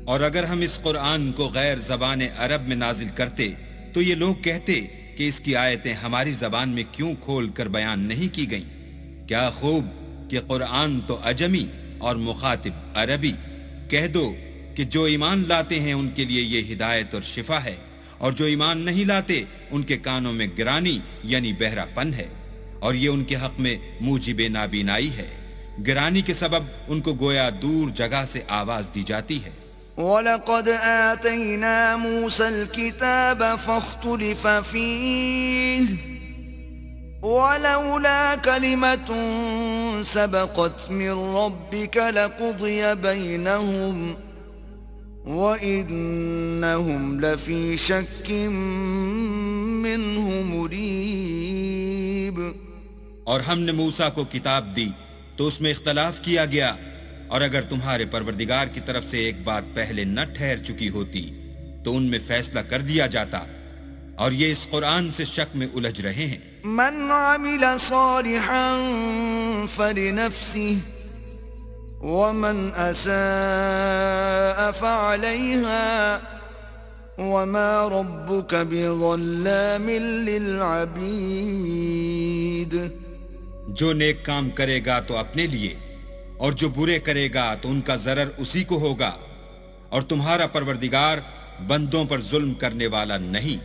اور اگر ہم اس قرآن کو غیر زبان عرب میں نازل کرتے تو یہ لوگ کہتے کہ اس کی آیتیں ہماری زبان میں کیوں کھول کر بیان نہیں کی گئیں؟ کیا خوب کہ قرآن تو عجمی اور مخاطب عربی۔ کہہ دو کہ جو ایمان لاتے ہیں ان کے لیے یہ ہدایت اور شفا ہے، اور جو ایمان نہیں لاتے ان کے کانوں میں گرانی یعنی بہرا پن ہے، اور یہ ان کے حق میں موجب نابینائی ہے۔ گرانی کے سبب ان کو گویا دور جگہ سے آواز دی جاتی ہے۔ وَلَقَدْ آتَيْنَا مُوسَى الْكِتَابَ فَاخْتُلِفَ فِيهِ وَلَوْلَا كَلِمَةٌ سَبَقَتْ مِنْ رَبِّكَ لَقُضِيَ بَيْنَهُمْ وَإِنَّهُمْ لَفِي شَكٍّ مِّنْهُ مُرِيبٍ۔ اور ہم نے موسیٰ کو کتاب دی تو اس میں اختلاف کیا گیا، اور اگر تمہارے پروردگار کی طرف سے ایک بات پہلے نہ ٹھہر چکی ہوتی تو ان میں فیصلہ کر دیا جاتا، اور یہ اس قرآن سے شک میں الجھ رہے ہیں۔ من عمل صالحا فلنفسه ومن اساء فعليها وما ربك بظلام للعبید۔ جو نیک کام کرے گا تو اپنے لیے، اور جو برے کرے گا تو ان کا ضرر اسی کو ہوگا، اور تمہارا پروردگار بندوں پر ظلم کرنے والا نہیں۔